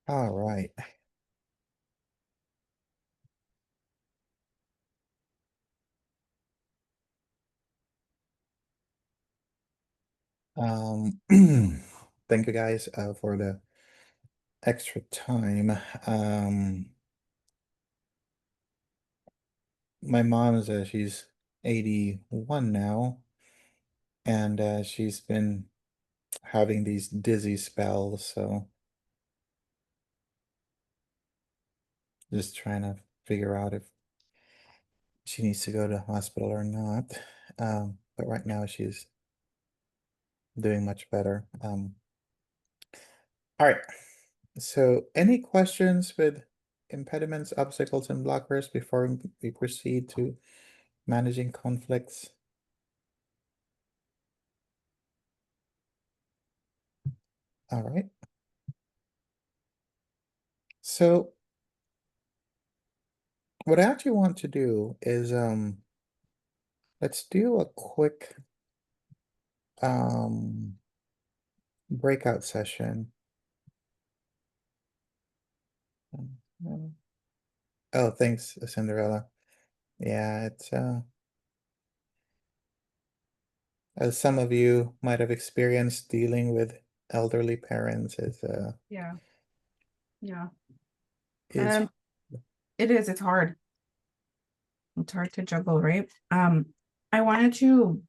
All right. Thank you guys for the extra time. My mom is she's 81 now, and she's been having these dizzy spells, so just trying to figure out if she needs to go to the hospital or not. But right now she's doing much better. All right. So any questions with impediments, obstacles, and blockers before we proceed to managing conflicts. All right. So what I actually want to do is let's do a quick breakout session. Oh, thanks, Cinderella. Yeah, it's as some of you might have experienced, dealing with elderly parents is Yeah. Yeah. is It is, it's hard. It's hard to juggle, right? I wanted to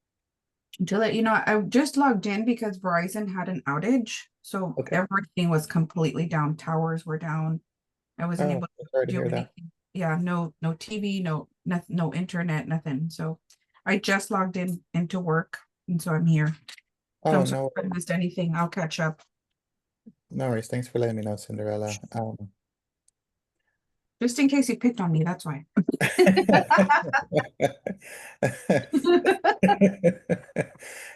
let you know, I just logged in because Verizon had an outage. So okay. everything was completely down. Towers were down. I wasn't Oh, able sorry to to do hear that. anything. Yeah, no TV, no internet, nothing. So I just logged into work, and so I'm here. So Oh, I'm sorry no, if I missed anything. I'll catch up. no worries. Thanks for letting me know, Cinderella. Just in case you picked on me, that's why.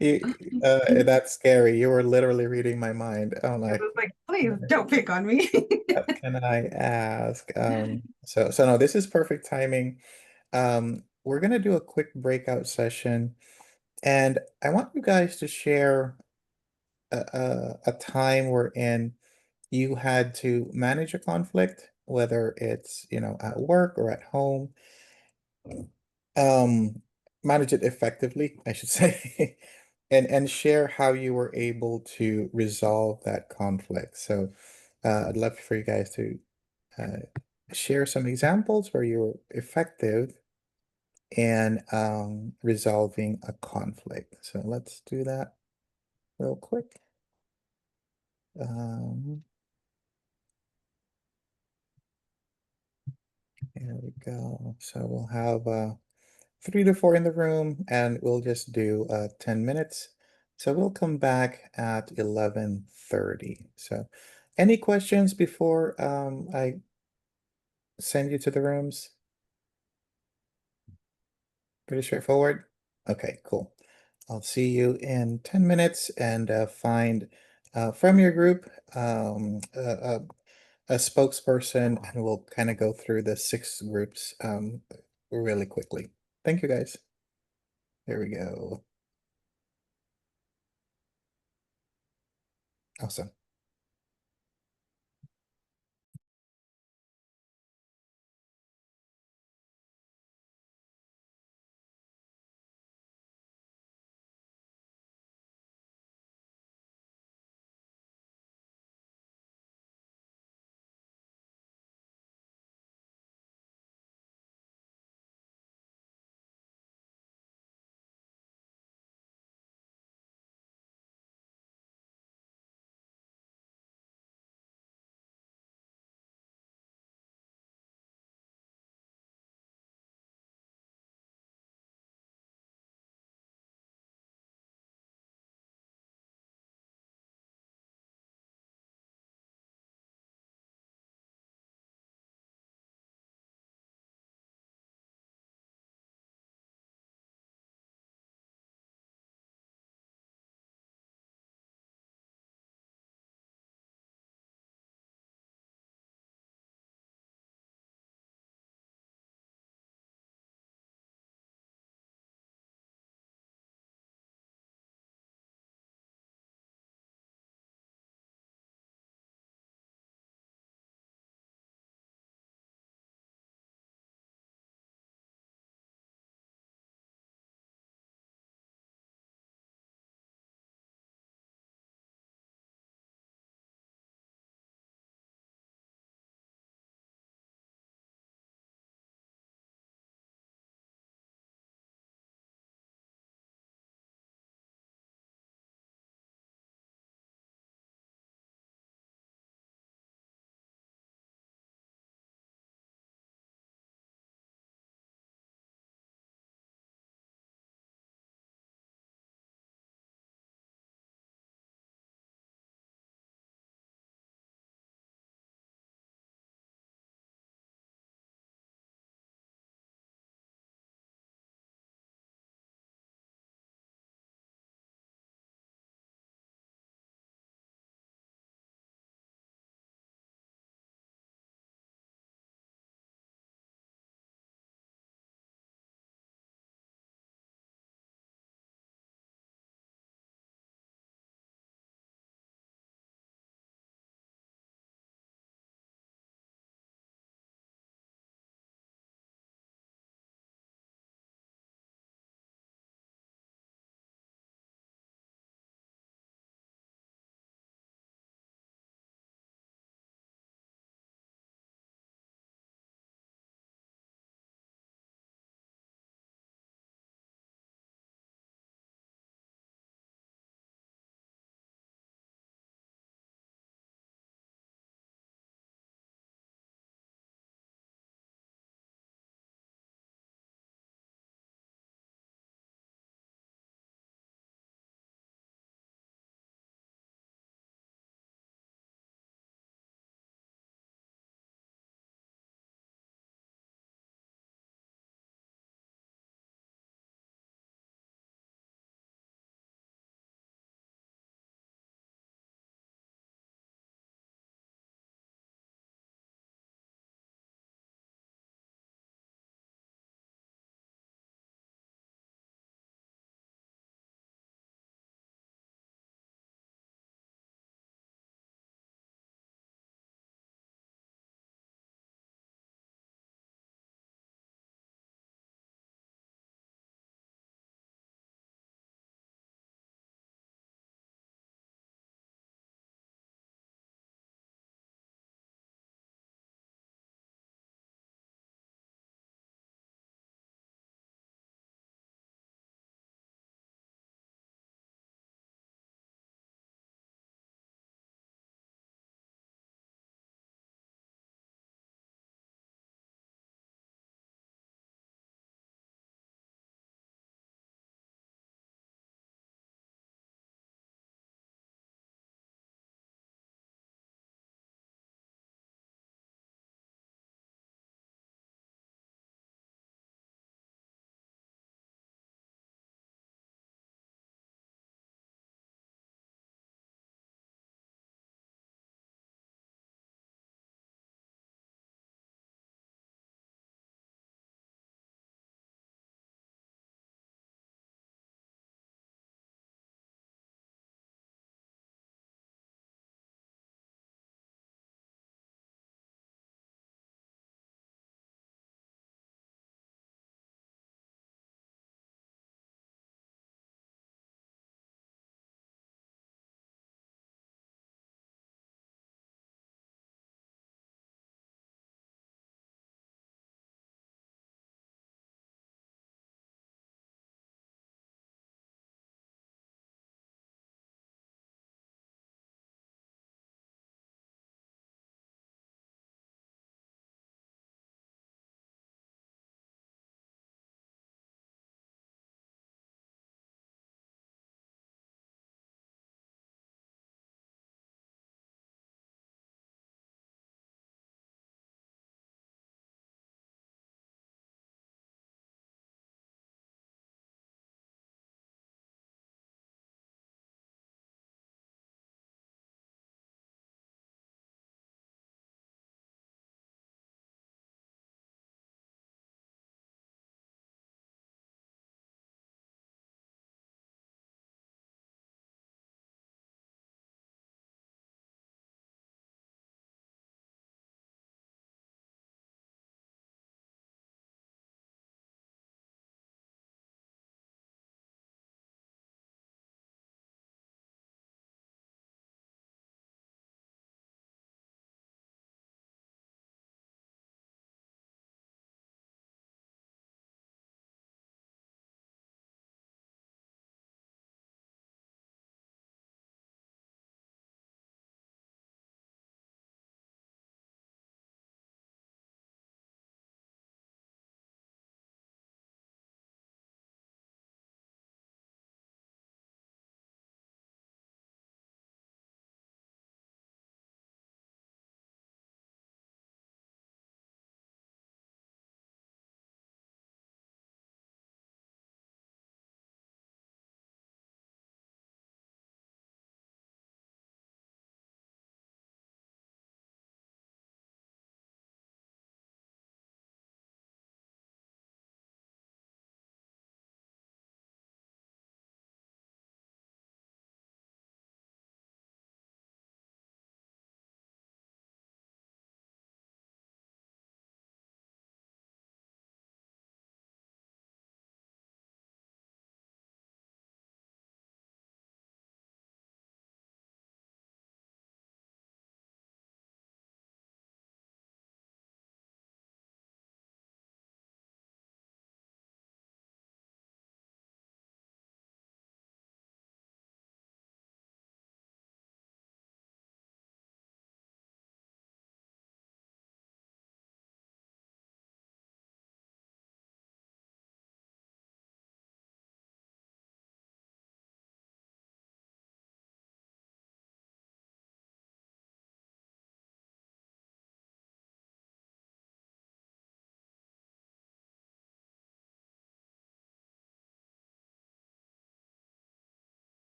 That's scary. You were literally reading my mind. I'm I like, was like, please don't pick on me. what can I ask? So no, this is perfect timing. We're gonna do a quick breakout session, and I want you guys to share a time wherein you had to manage a conflict, whether it's, at work or at home. Manage it effectively, I should say, and share how you were able to resolve that conflict. So, I'd love for you guys to uh, share some examples where you were effective in resolving a conflict. So let's do that real quick. Here we go. So we'll have 3 to 4 in the room, and we'll just do 10 minutes. So we'll come back at 11:30. So any questions before I send you to the rooms? Pretty straightforward. Okay, cool. I'll see you in 10 minutes, and find from your group a spokesperson, and we'll kind of go through the 6 groups really quickly. Thank you, guys. There we go. Awesome.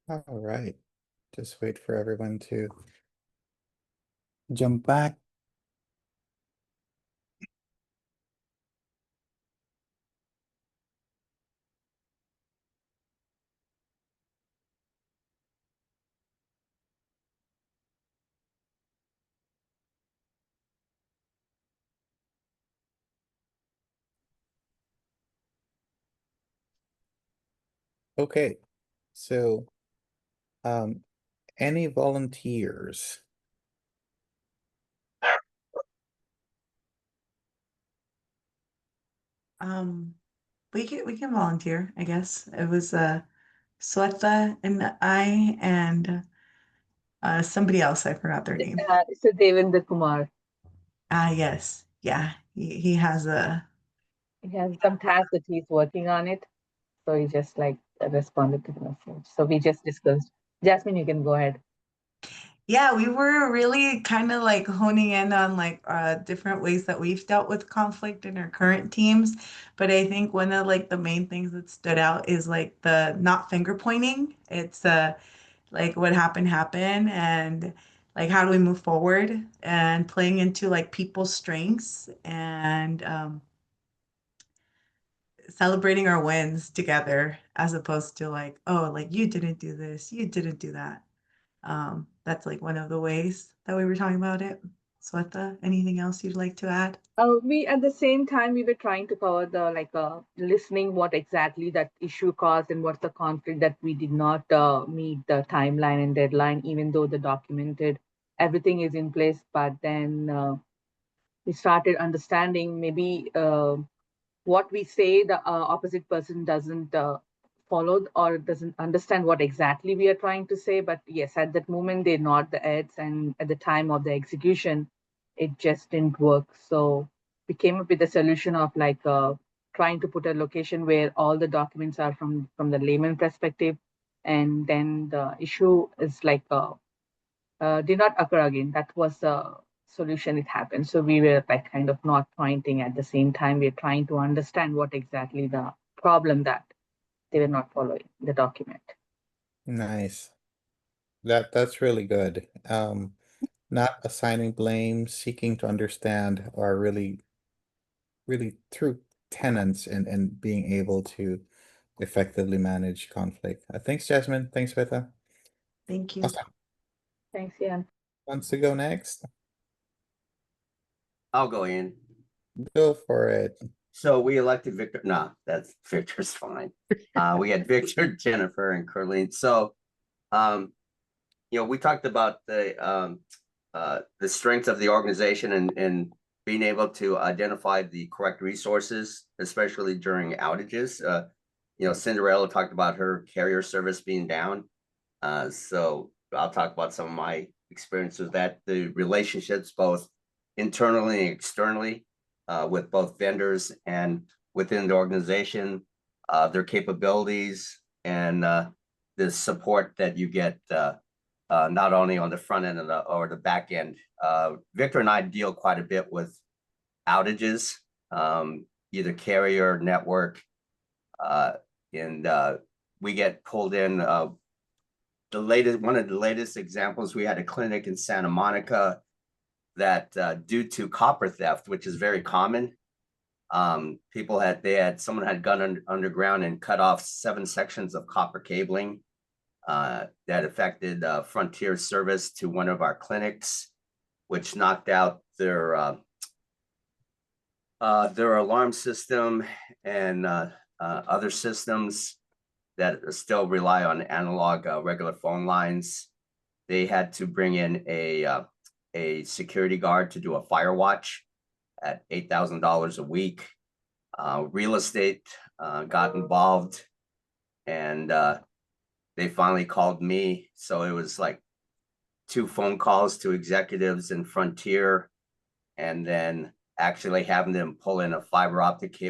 All right. Just wait for everyone to jump back. Okay, so any volunteers? We can volunteer, I guess. It was Sweta and I and somebody else, I forgot their name. It's a Devendra Kumar. Yes. Yeah. He has a He has some task that he's working on it. So he just like responded to the message. So we just discussed. Jasmine, you can go ahead. Yeah, we were really kind of like honing in on like different ways that we've dealt with conflict in our current teams. But I think one of like the main things that stood out is like the not finger pointing. It's like what happened and like how do we move forward and playing into like people's strengths and celebrating our wins together as opposed to like, oh, like you didn't do this, you didn't do that. That's like one of the ways that we were talking about it. Sweta, anything else you'd like to add? We at the same time we were trying to cover the listening what exactly that issue caused and what's the conflict that we did not meet the timeline and deadline, even though the documented everything is in place. But then we started understanding maybe what we say the opposite person doesn't follow or doesn't understand what exactly we are trying to say. But yes, at that moment they nod the heads, and at the time of the execution it just didn't work. So we came up with a solution of trying to put a location where all the documents are from the layman perspective, and then the issue is did not occur again. That was the solution. It happened. So we were like kind of not pointing at the same time. We're trying to understand what exactly the problem that they were not following the document. Nice. That's really good. Not assigning blame, seeking to understand are really true tenets and being able to effectively manage conflict. Thanks, Jasmine. Thanks, Sveta. Thank you. Awesome. Thanks, Ian. Wants to go next? I'll go in. Go for it. So we elected Victor. No, that's Victor's fine. We had Victor, Jennifer, and Curleen. So, we talked about the strength of the organization and being able to identify the correct resources, especially during outages. Cinderella talked about her carrier service being down. So I'll talk about some of my experience with that. The relationships, both internally and externally, with both vendors and within the organization, their capabilities, and the support that you get not only on the front end or the back end. Victor and I deal quite a bit with outages, either carrier, network, and we get pulled in. One of the latest examples, we had a clinic in Santa Monica that due to copper theft, which is very common, someone had gone underground and cut off 7 sections of copper cabling that affected Frontier service to one of our clinics, which knocked out their alarm system and other systems that still rely on analog regular phone lines. They had to bring in a security guard to do a fire watch at $8,000 a week. Real estate got involved, and they finally called me. So it was like 2 phone calls to executives in Frontier, and then actually having them pull in a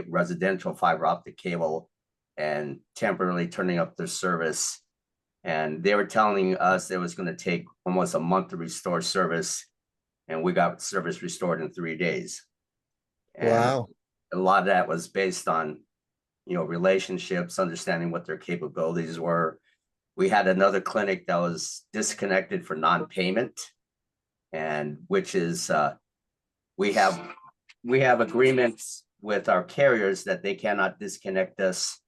residential fiber optic cable and temporarily turning up their service. And they were telling us it was going to take almost a month to restore service, and we got service restored in 3 days. And wow. A lot of that was based on, relationships, understanding what their capabilities were, we had another clinic that was disconnected for non-payment, and which is we have agreements with our carriers that they cannot disconnect us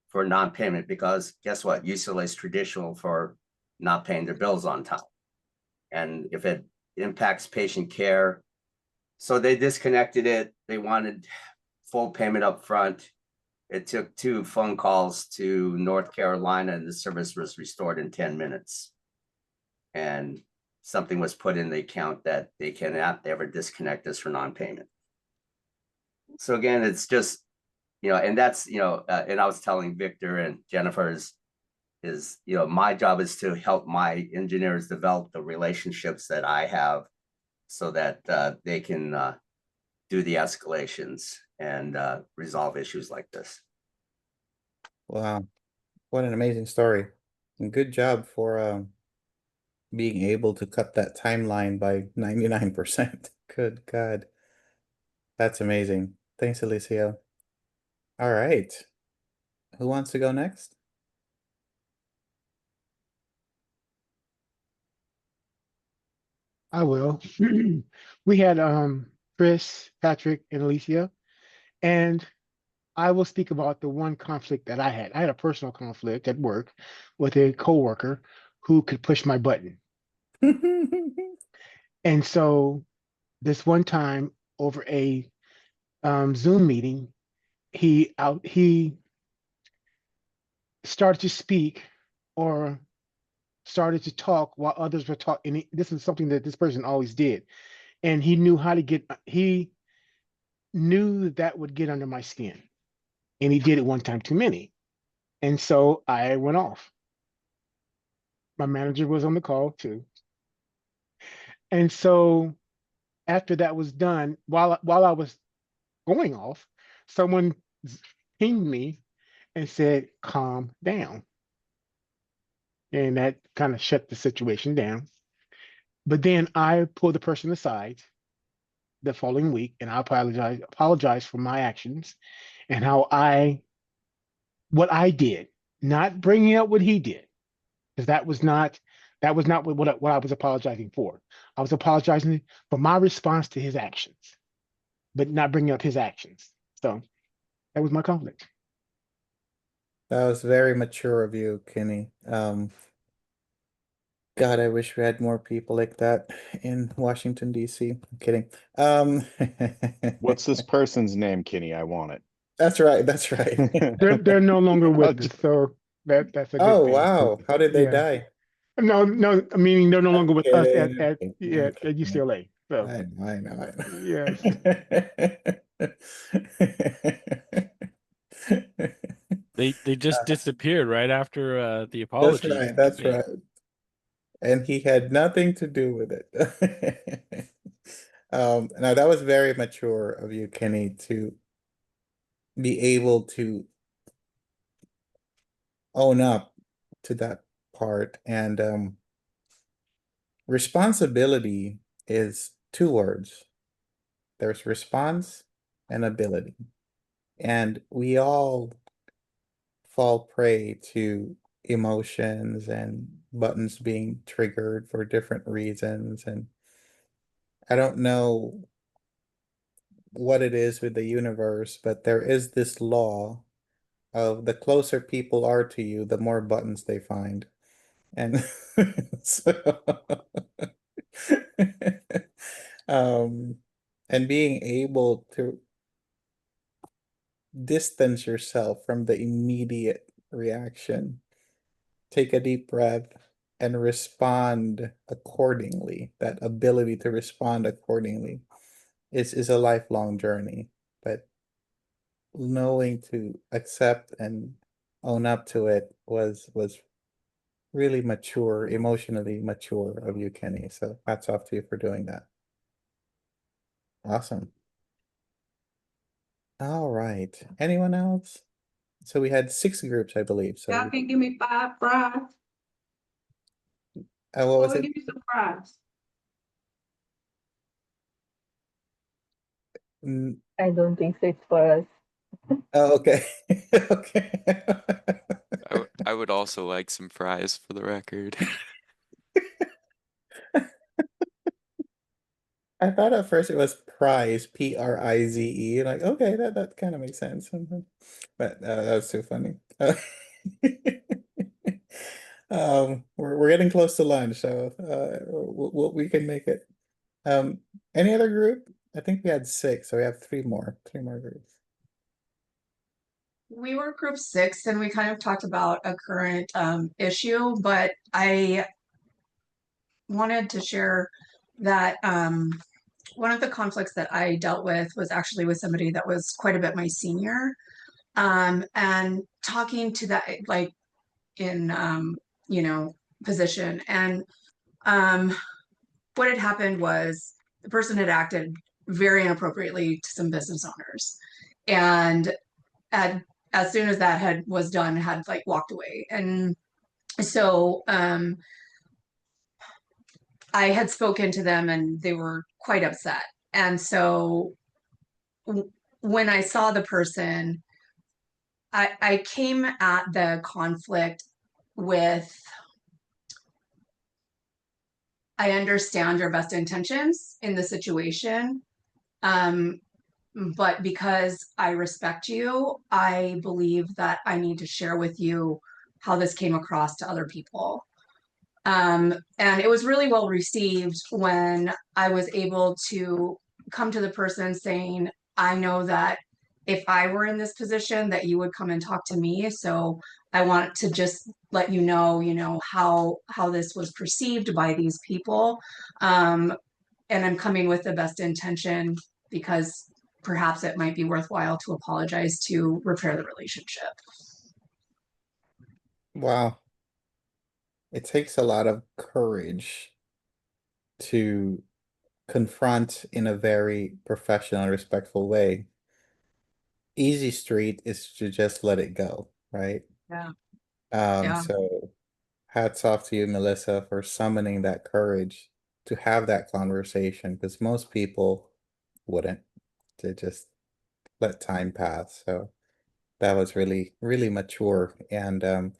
for non-payment, because guess what? UCLA is traditional for not paying their bills on time. And if it impacts patient care, so they disconnected it. They wanted full payment up front. It took 2 phone calls to North Carolina, and the service was restored in 10 minutes. And something was put in the account that they cannot ever disconnect us for non-payment. So again, it's just, and that's, and I was telling Victor and Jennifer is, my job is to help my engineers develop the relationships that I have so that they can do the escalations and resolve issues like this. Wow, what an amazing story. And good job for being able to cut that timeline by 99%. Good God. That's amazing. Thanks, Alicia. All right. Who wants to go next? I will. We had Chris, Patrick, and Alicia, and I will speak about the one conflict that I had. I had a personal conflict at work with a coworker who could push my button. And so this one time over a Zoom meeting, he started to speak or started to talk while others were talking. And this is something that this person always did. And he knew how to he knew that would get under my skin. And he did it one time too many. And so I went off. My manager was on the call too. And so after that was done, while I was going off, someone pinged me and said, calm down. And that kind of shut the situation down. But then I pulled the person aside the following week and I apologized for my actions and what I did, not bringing up what he did, because that was not what I was apologizing for. I was apologizing for my response to his actions, but not bringing up his actions. So that was my conflict. That was very mature of you, Kenny. God, I wish we had more people like that in Washington, D.C. I'm kidding. What's this person's name, Kenny? I want it. That's right. That's right. They're no longer with us, so that's a good Oh, thing. wow. How did they Yeah. die? No, meaning they're no longer with us kidding. at I'm kidding. UCLA. So I know. yes. They just disappeared right after the That's apology. right. That's right. And he had nothing to do with it. Now that was very mature of you, Kenny, to be able to own up to that part. And responsibility is 2 words. There's response and ability. And we all fall prey to emotions and buttons being triggered for different reasons. And I don't know what it is with the universe, but there is this law of the closer people are to you, the more buttons they find. And so um and being able to distance yourself from the immediate reaction, take a deep breath and respond accordingly. That ability to respond accordingly is a lifelong journey, but knowing to accept and own up to it was really mature, emotionally mature of you, Kenny. So hats off to you for doing that. Awesome. All right. Anyone else? So we had 6 groups, I believe. So Y'all can give me 5 fries. what was it? Give me some fries. I don't think so. It's for us. Oh, okay. Okay. I would also like some fries for the record. I thought at first it was prize, Prize. Like, okay, that kind of makes sense. But that was too funny. We're getting close to lunch, so we can make it. Um, any other group? I think we had 6, so we have three more groups. We were group 6 and we kind of talked about a current issue, but I wanted to share that one of the conflicts that I dealt with was actually with somebody that was quite a bit my senior. And talking to that, like in, position. And what had happened was the person had acted very inappropriately to some business owners. And as soon as that was done, had like walked away. And so I had spoken to them and they were quite upset. And so when I saw the person, I came at the conflict with, I understand your best intentions in the situation. But because I respect you, I believe that I need to share with you how this came across to other people. And it was really well received when I was able to come to the person saying, I know that if I were in this position that you would come and talk to me. So I want to just let you know, how this was perceived by these people. And I'm coming with the best intention because perhaps it might be worthwhile to apologize to repair the relationship. Wow. It takes a lot of courage to confront in a very professional and respectful way. Easy street is to just let it go, right? Yeah. Yeah. So hats off to you, Melissa, for summoning that courage to have that conversation, because most people wouldn't. They just let time pass. So that was really, really mature. And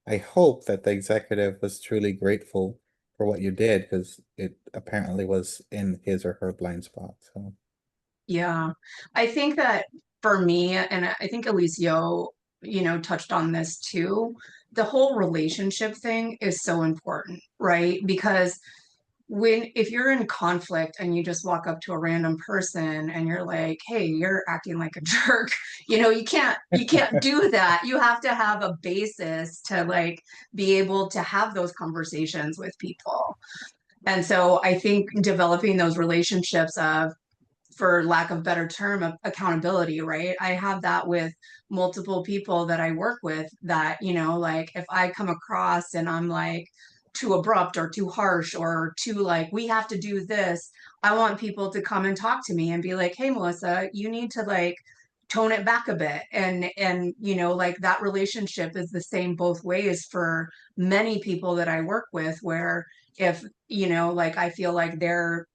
I hope that the executive was truly grateful for what you did, because it apparently was in his or her blind spot. So Yeah, I think that for me, and I think Alicio, touched on this too, the whole relationship thing is so important, right? Because if you're in conflict and you just walk up to a random person and you're like, hey, you're acting like a jerk, you can't do that. You have to have a basis to like be able to have those conversations with people. And so I think developing those relationships of, for lack of better term, of accountability, right? I have that with multiple people that I work with that, like if I come across and I'm like too abrupt or too harsh or too like, we have to do this, I want people to come and talk to me and be like, hey, Melissa, you need to like tone it back a bit. And like that relationship is the same both ways for many people that I work with, where if, like I feel like they're,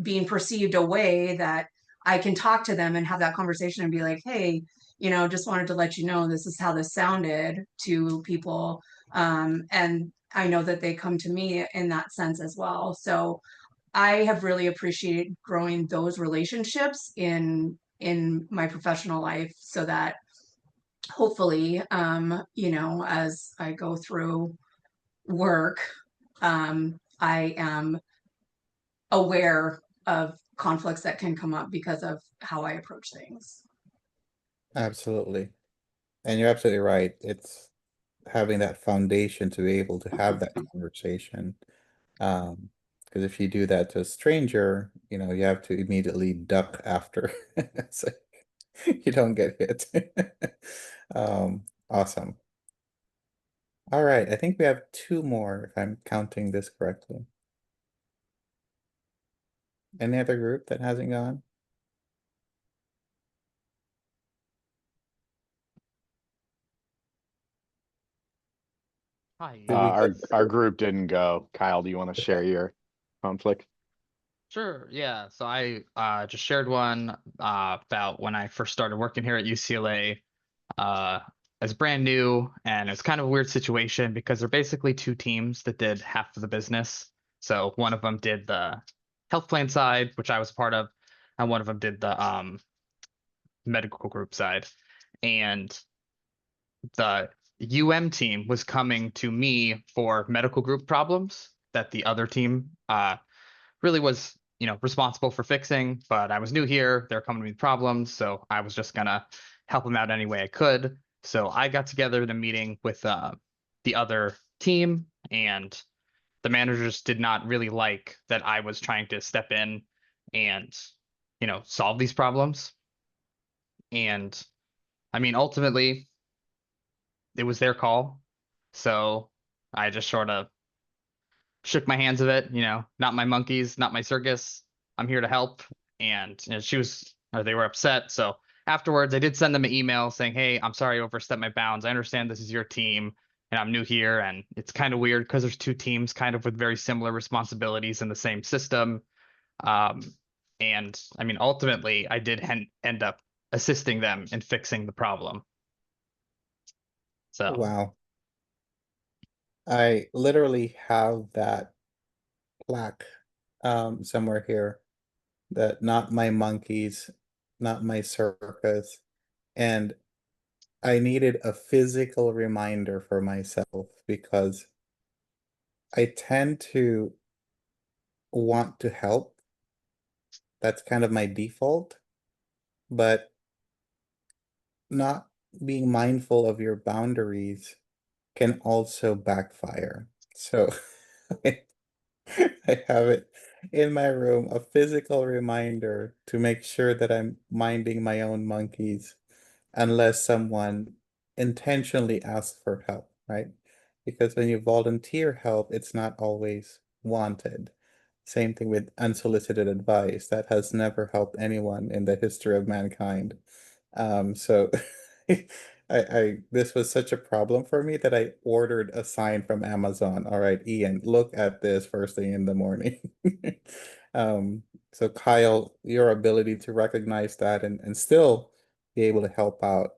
being perceived a way, that I can talk to them and have that conversation and be like, hey, just wanted to let you know this is how this sounded to people. And I know that they come to me in that sense as well. So I have really appreciated growing those relationships in my professional life, so that hopefully, as I go through work, I am aware of conflicts that can come up because of how I approach things. absolutely. And you're absolutely right. It's having that foundation to be able to have that conversation. Because if you do that to a stranger, you have to immediately duck after. So you don't get hit. Awesome. All right, I think we have 2 more, if I'm counting this correctly. Any other group that hasn't gone? Hi. Our group didn't go. Kyle, do you want to share your conflict? Sure, yeah. So I just shared one about when I first started working here at UCLA. was brand new, and it's kind of a weird situation because they're basically two teams that did half of the business. So one of them did the health plan side, which I was a part of, and one of them did the medical group side. And the team was coming to me for medical group problems that the other team really was, responsible for fixing. But I was new here; they're coming to me with problems, so I was just gonna help them out any way I could. So I got together in a meeting with the other team, and the managers did not really like that I was trying to step in and, solve these problems. And I mean, ultimately, it was their call. So I just sort of shook my hands of it, not my monkeys, not my circus. I'm here to help. And they were upset. So afterwards, I did send them an email saying, hey, I'm sorry I overstepped my bounds. I understand this is your team and I'm new here. And it's kind of weird because there's two teams kind of with very similar responsibilities in the same system. Um, and I mean, ultimately, I did end up assisting them in fixing the problem. So Wow. I literally have that plaque somewhere here, that not my monkeys, not my circus. And I needed a physical reminder for myself because I tend to want to help. That's kind of my default, but not being mindful of your boundaries can also backfire. So I have it in my room, a physical reminder to make sure that I'm minding my own monkeys unless someone intentionally asks for help, right? Because when you volunteer help, it's not always wanted. Same thing with unsolicited advice. That has never helped anyone in the history of mankind. So this was such a problem for me that I ordered a sign from Amazon. All right, Ian, look at this first thing in the morning. So Kyle, your ability to recognize that and still be able to help out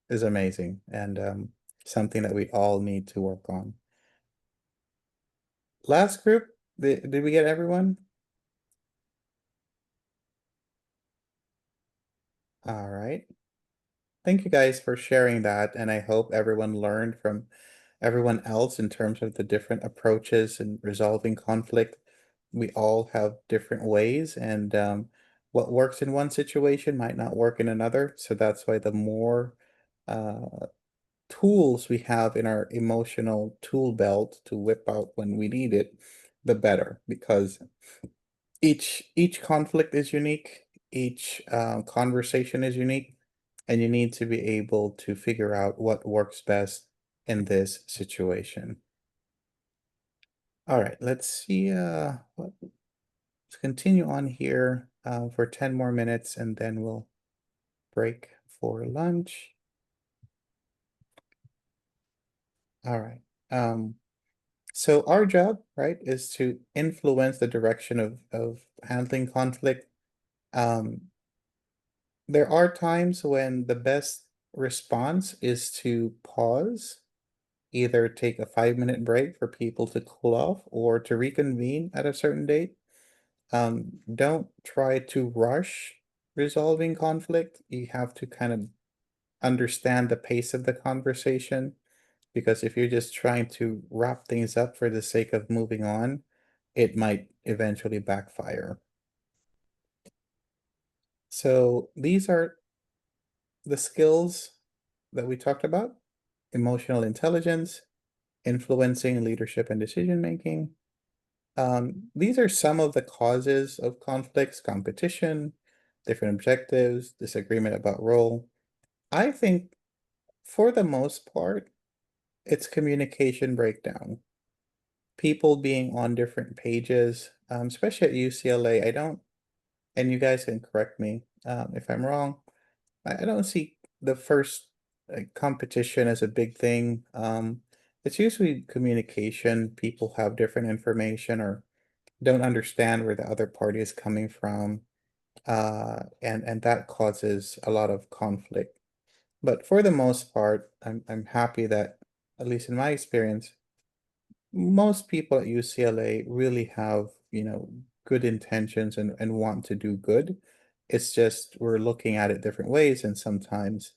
is amazing, and something that we all need to work on. Last group, did we get everyone? All right. Thank you guys for sharing that, and I hope everyone learned from everyone else in terms of the different approaches in resolving conflict. We all have different ways, and what works in one situation might not work in another. So that's why the more tools we have in our emotional tool belt to whip out when we need it, the better, because each conflict is unique, each conversation is unique, and you need to be able to figure out what works best in this situation. All right, let's see. Let's continue on here for 10 more minutes, and then we'll break for lunch. All right. So our job, right, is to influence the direction of handling conflict. There are times when the best response is to pause, either take a 5-minute break for people to cool off or to reconvene at a certain date. Don't try to rush resolving conflict. You have to kind of understand the pace of the conversation, because if you're just trying to wrap things up for the sake of moving on, it might eventually backfire. So these are the skills that we talked about: emotional intelligence, influencing leadership and decision making. These are some of the causes of conflicts: competition, different objectives, disagreement about role. I think for the most part, it's communication breakdown. People being on different pages, especially at UCLA. I don't, and you guys can correct me if I'm wrong. I don't see the first competition as a big thing. It's usually communication. People have different information or don't understand where the other party is coming from, and that causes a lot of conflict. But for the most part, I'm happy that, at least in my experience, most people at UCLA really have, good intentions and want to do good. It's just we're looking at it different ways, and sometimes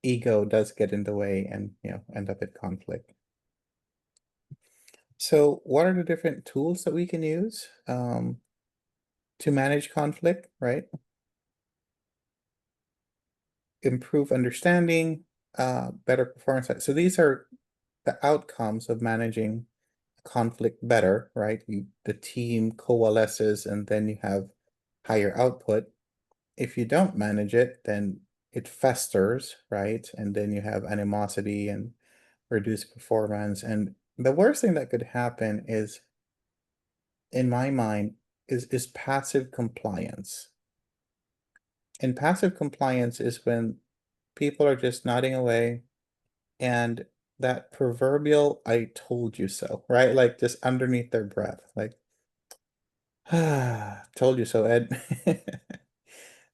ego does get in the way and, end up at conflict. So what are the different tools that we can use to manage conflict, right? Improve understanding, better performance. So these are the outcomes of managing conflict better, right? The team coalesces and then you have higher output. If you don't manage it, then it festers, right? And then you have animosity and reduced performance. And the worst thing that could happen is, in my mind, is passive compliance. And passive compliance is when people are just nodding away, and that proverbial "I told you so," right? Like just underneath their breath, like, ah, told you so, Ed.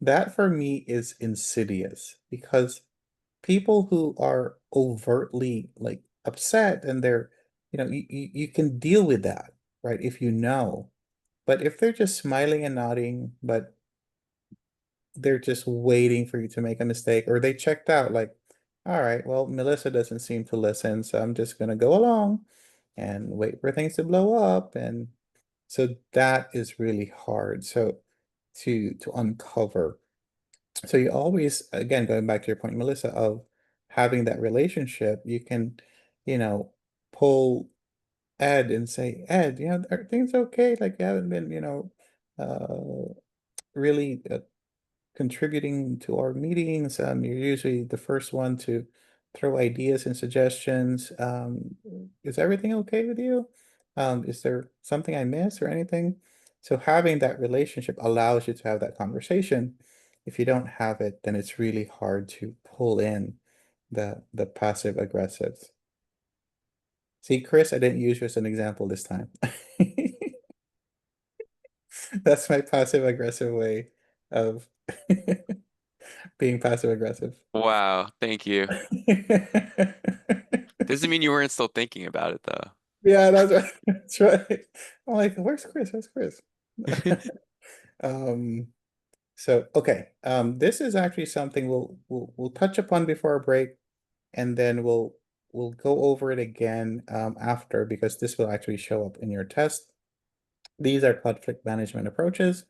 That for me is insidious because people who are overtly like upset and they're, you can deal with that, right? If you know. But if they're just smiling and nodding, but they're just waiting for you to make a mistake, or they checked out, like, all right, well, Melissa doesn't seem to listen, so I'm just gonna go along and wait for things to blow up. And so that is really hard. So to uncover. So you always, again, going back to your point, Melissa, of having that relationship, you can, pull Ed and say, Ed, are things okay? Like you haven't been, really contributing to our meetings. You're usually the first one to throw ideas and suggestions. Is everything okay with you? Is there something I missed or anything? So having that relationship allows you to have that conversation. If you don't have it, then it's really hard to pull in the passive aggressives. See, Chris, I didn't use you as an example this time. That's my passive aggressive way of being passive aggressive. Wow, thank you. Doesn't mean you weren't still thinking about it though. Yeah, that's right. That's right. I'm like, where's Chris? Where's Chris? Um, so okay. This is actually something we'll touch upon before our break, and then we'll go over it again after, because this will actually show up in your test. These are conflict management approaches.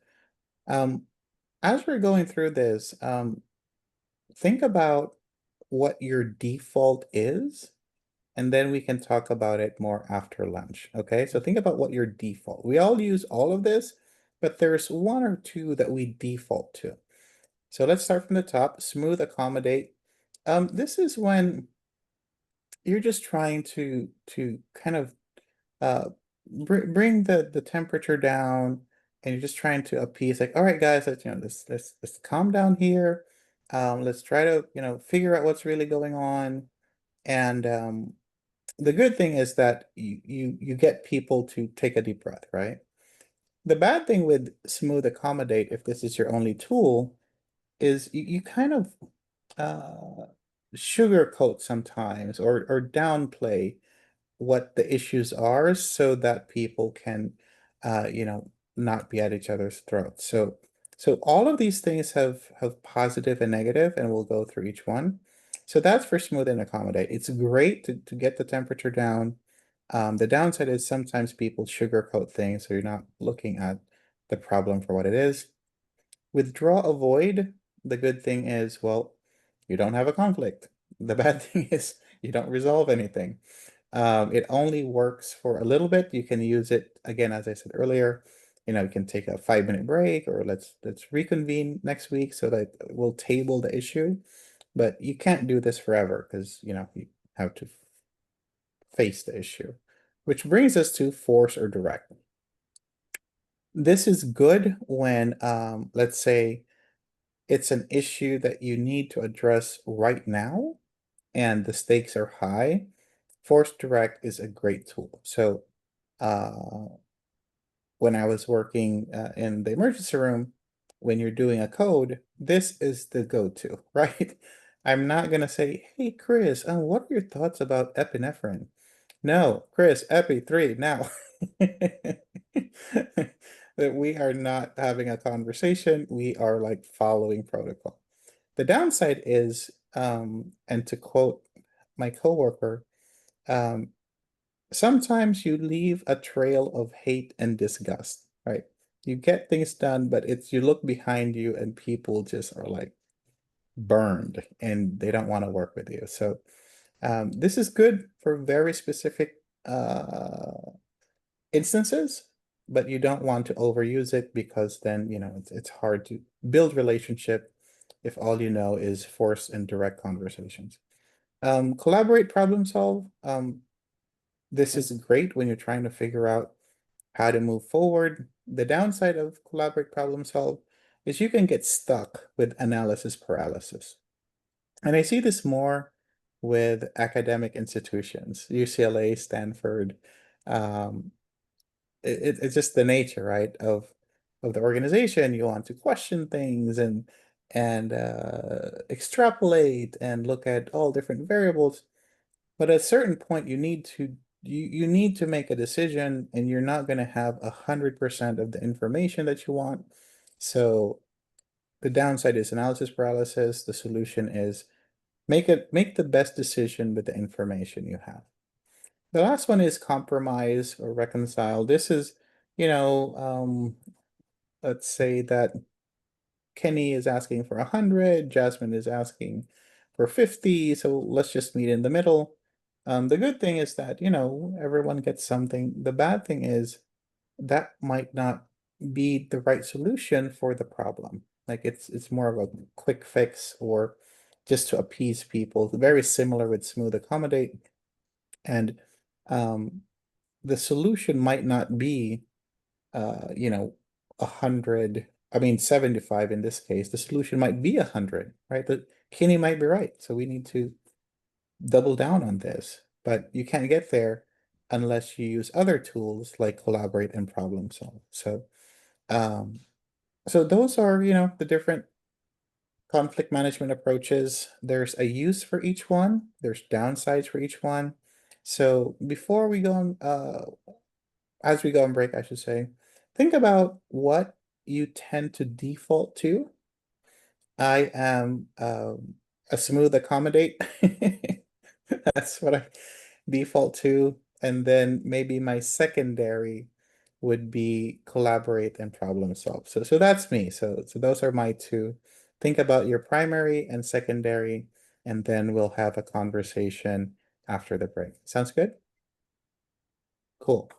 As we're going through this, think about what your default is, and then we can talk about it more after lunch. Okay, so think about what your default. We all use all of this, but there's one or two that we default to. So let's start from the top. Smooth, accommodate. This is when you're just trying to kind of bring the temperature down, and you're just trying to appease, like, all right, guys, let's calm down here. Let's try to, figure out what's really going on. And the good thing is that you get people to take a deep breath, right? The bad thing with smooth accommodate, if this is your only tool, is you kind of uh, sugarcoat sometimes, or downplay what the issues are so that people can, not be at each other's throats. So all of these things have positive and negative, and we'll go through each one. So that's for smooth and accommodate. It's great to get the temperature down. The downside is sometimes people sugarcoat things, so you're not looking at the problem for what it is. Withdraw, avoid. The good thing is, well, you don't have a conflict. The bad thing is you don't resolve anything. It only works for a little bit. You can use it again, as I said earlier. You can take a 5-minute break, or let's reconvene next week so that we'll table the issue. But you can't do this forever, because you have to face the issue. Which brings us to force or direct. This is good when, let's say, it's an issue that you need to address right now and the stakes are high. Force direct is a great tool. So when I was working in the emergency room, when you're doing a code, this is the go-to, right? I'm not gonna say, hey, Chris, what are your thoughts about epinephrine? No, Chris, Epi 3, now. That we are not having a conversation. We are like following protocol. The downside is, and to quote my coworker, sometimes you leave a trail of hate and disgust, right? You get things done, but you look behind you and people just are like burned and they don't want to work with you. So this is good for very specific instances, but you don't want to overuse it because then, it's hard to build relationship if all you know is forced and direct conversations. Collaborate, problem solve. This is great when you're trying to figure out how to move forward. The downside of collaborate, problem solve is you can get stuck with analysis paralysis. And I see this more with academic institutions, UCLA, Stanford. It's just the nature, right, of the organization. You want to question things and extrapolate and look at all different variables. But at a certain point, you need to make a decision, and you're not going to have 100% of the information that you want. So the downside is analysis paralysis. The solution is make the best decision with the information you have. The last one is compromise or reconcile. This is, let's say that Kenny is asking for 100, Jasmine is asking for 50, so let's just meet in the middle. The good thing is that, everyone gets something. The bad thing is that might not be the right solution for the problem. Like it's more of a quick fix or just to appease people. Very similar with smooth accommodate. And the solution might not be 100, 75 in this case. The solution might be 100, right? But Kenny might be right. So we need to double down on this. But you can't get there unless you use other tools like collaborate and problem solve. So those are, the different conflict management approaches. There's a use for each one. There's downsides for each one. So before we go on, as we go on break, I should say, think about what you tend to default to. I am a smooth accommodate. That's what I default to. And then maybe my secondary would be collaborate and problem solve. So that's me. So those are my two. Think about your primary and secondary, and then we'll have a conversation after the break. Sounds good? Cool.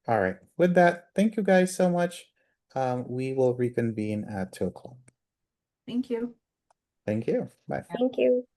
All right. With that, thank you guys so much. We will reconvene at 2 o'clock. Thank you. Thank you. Bye. Thank you.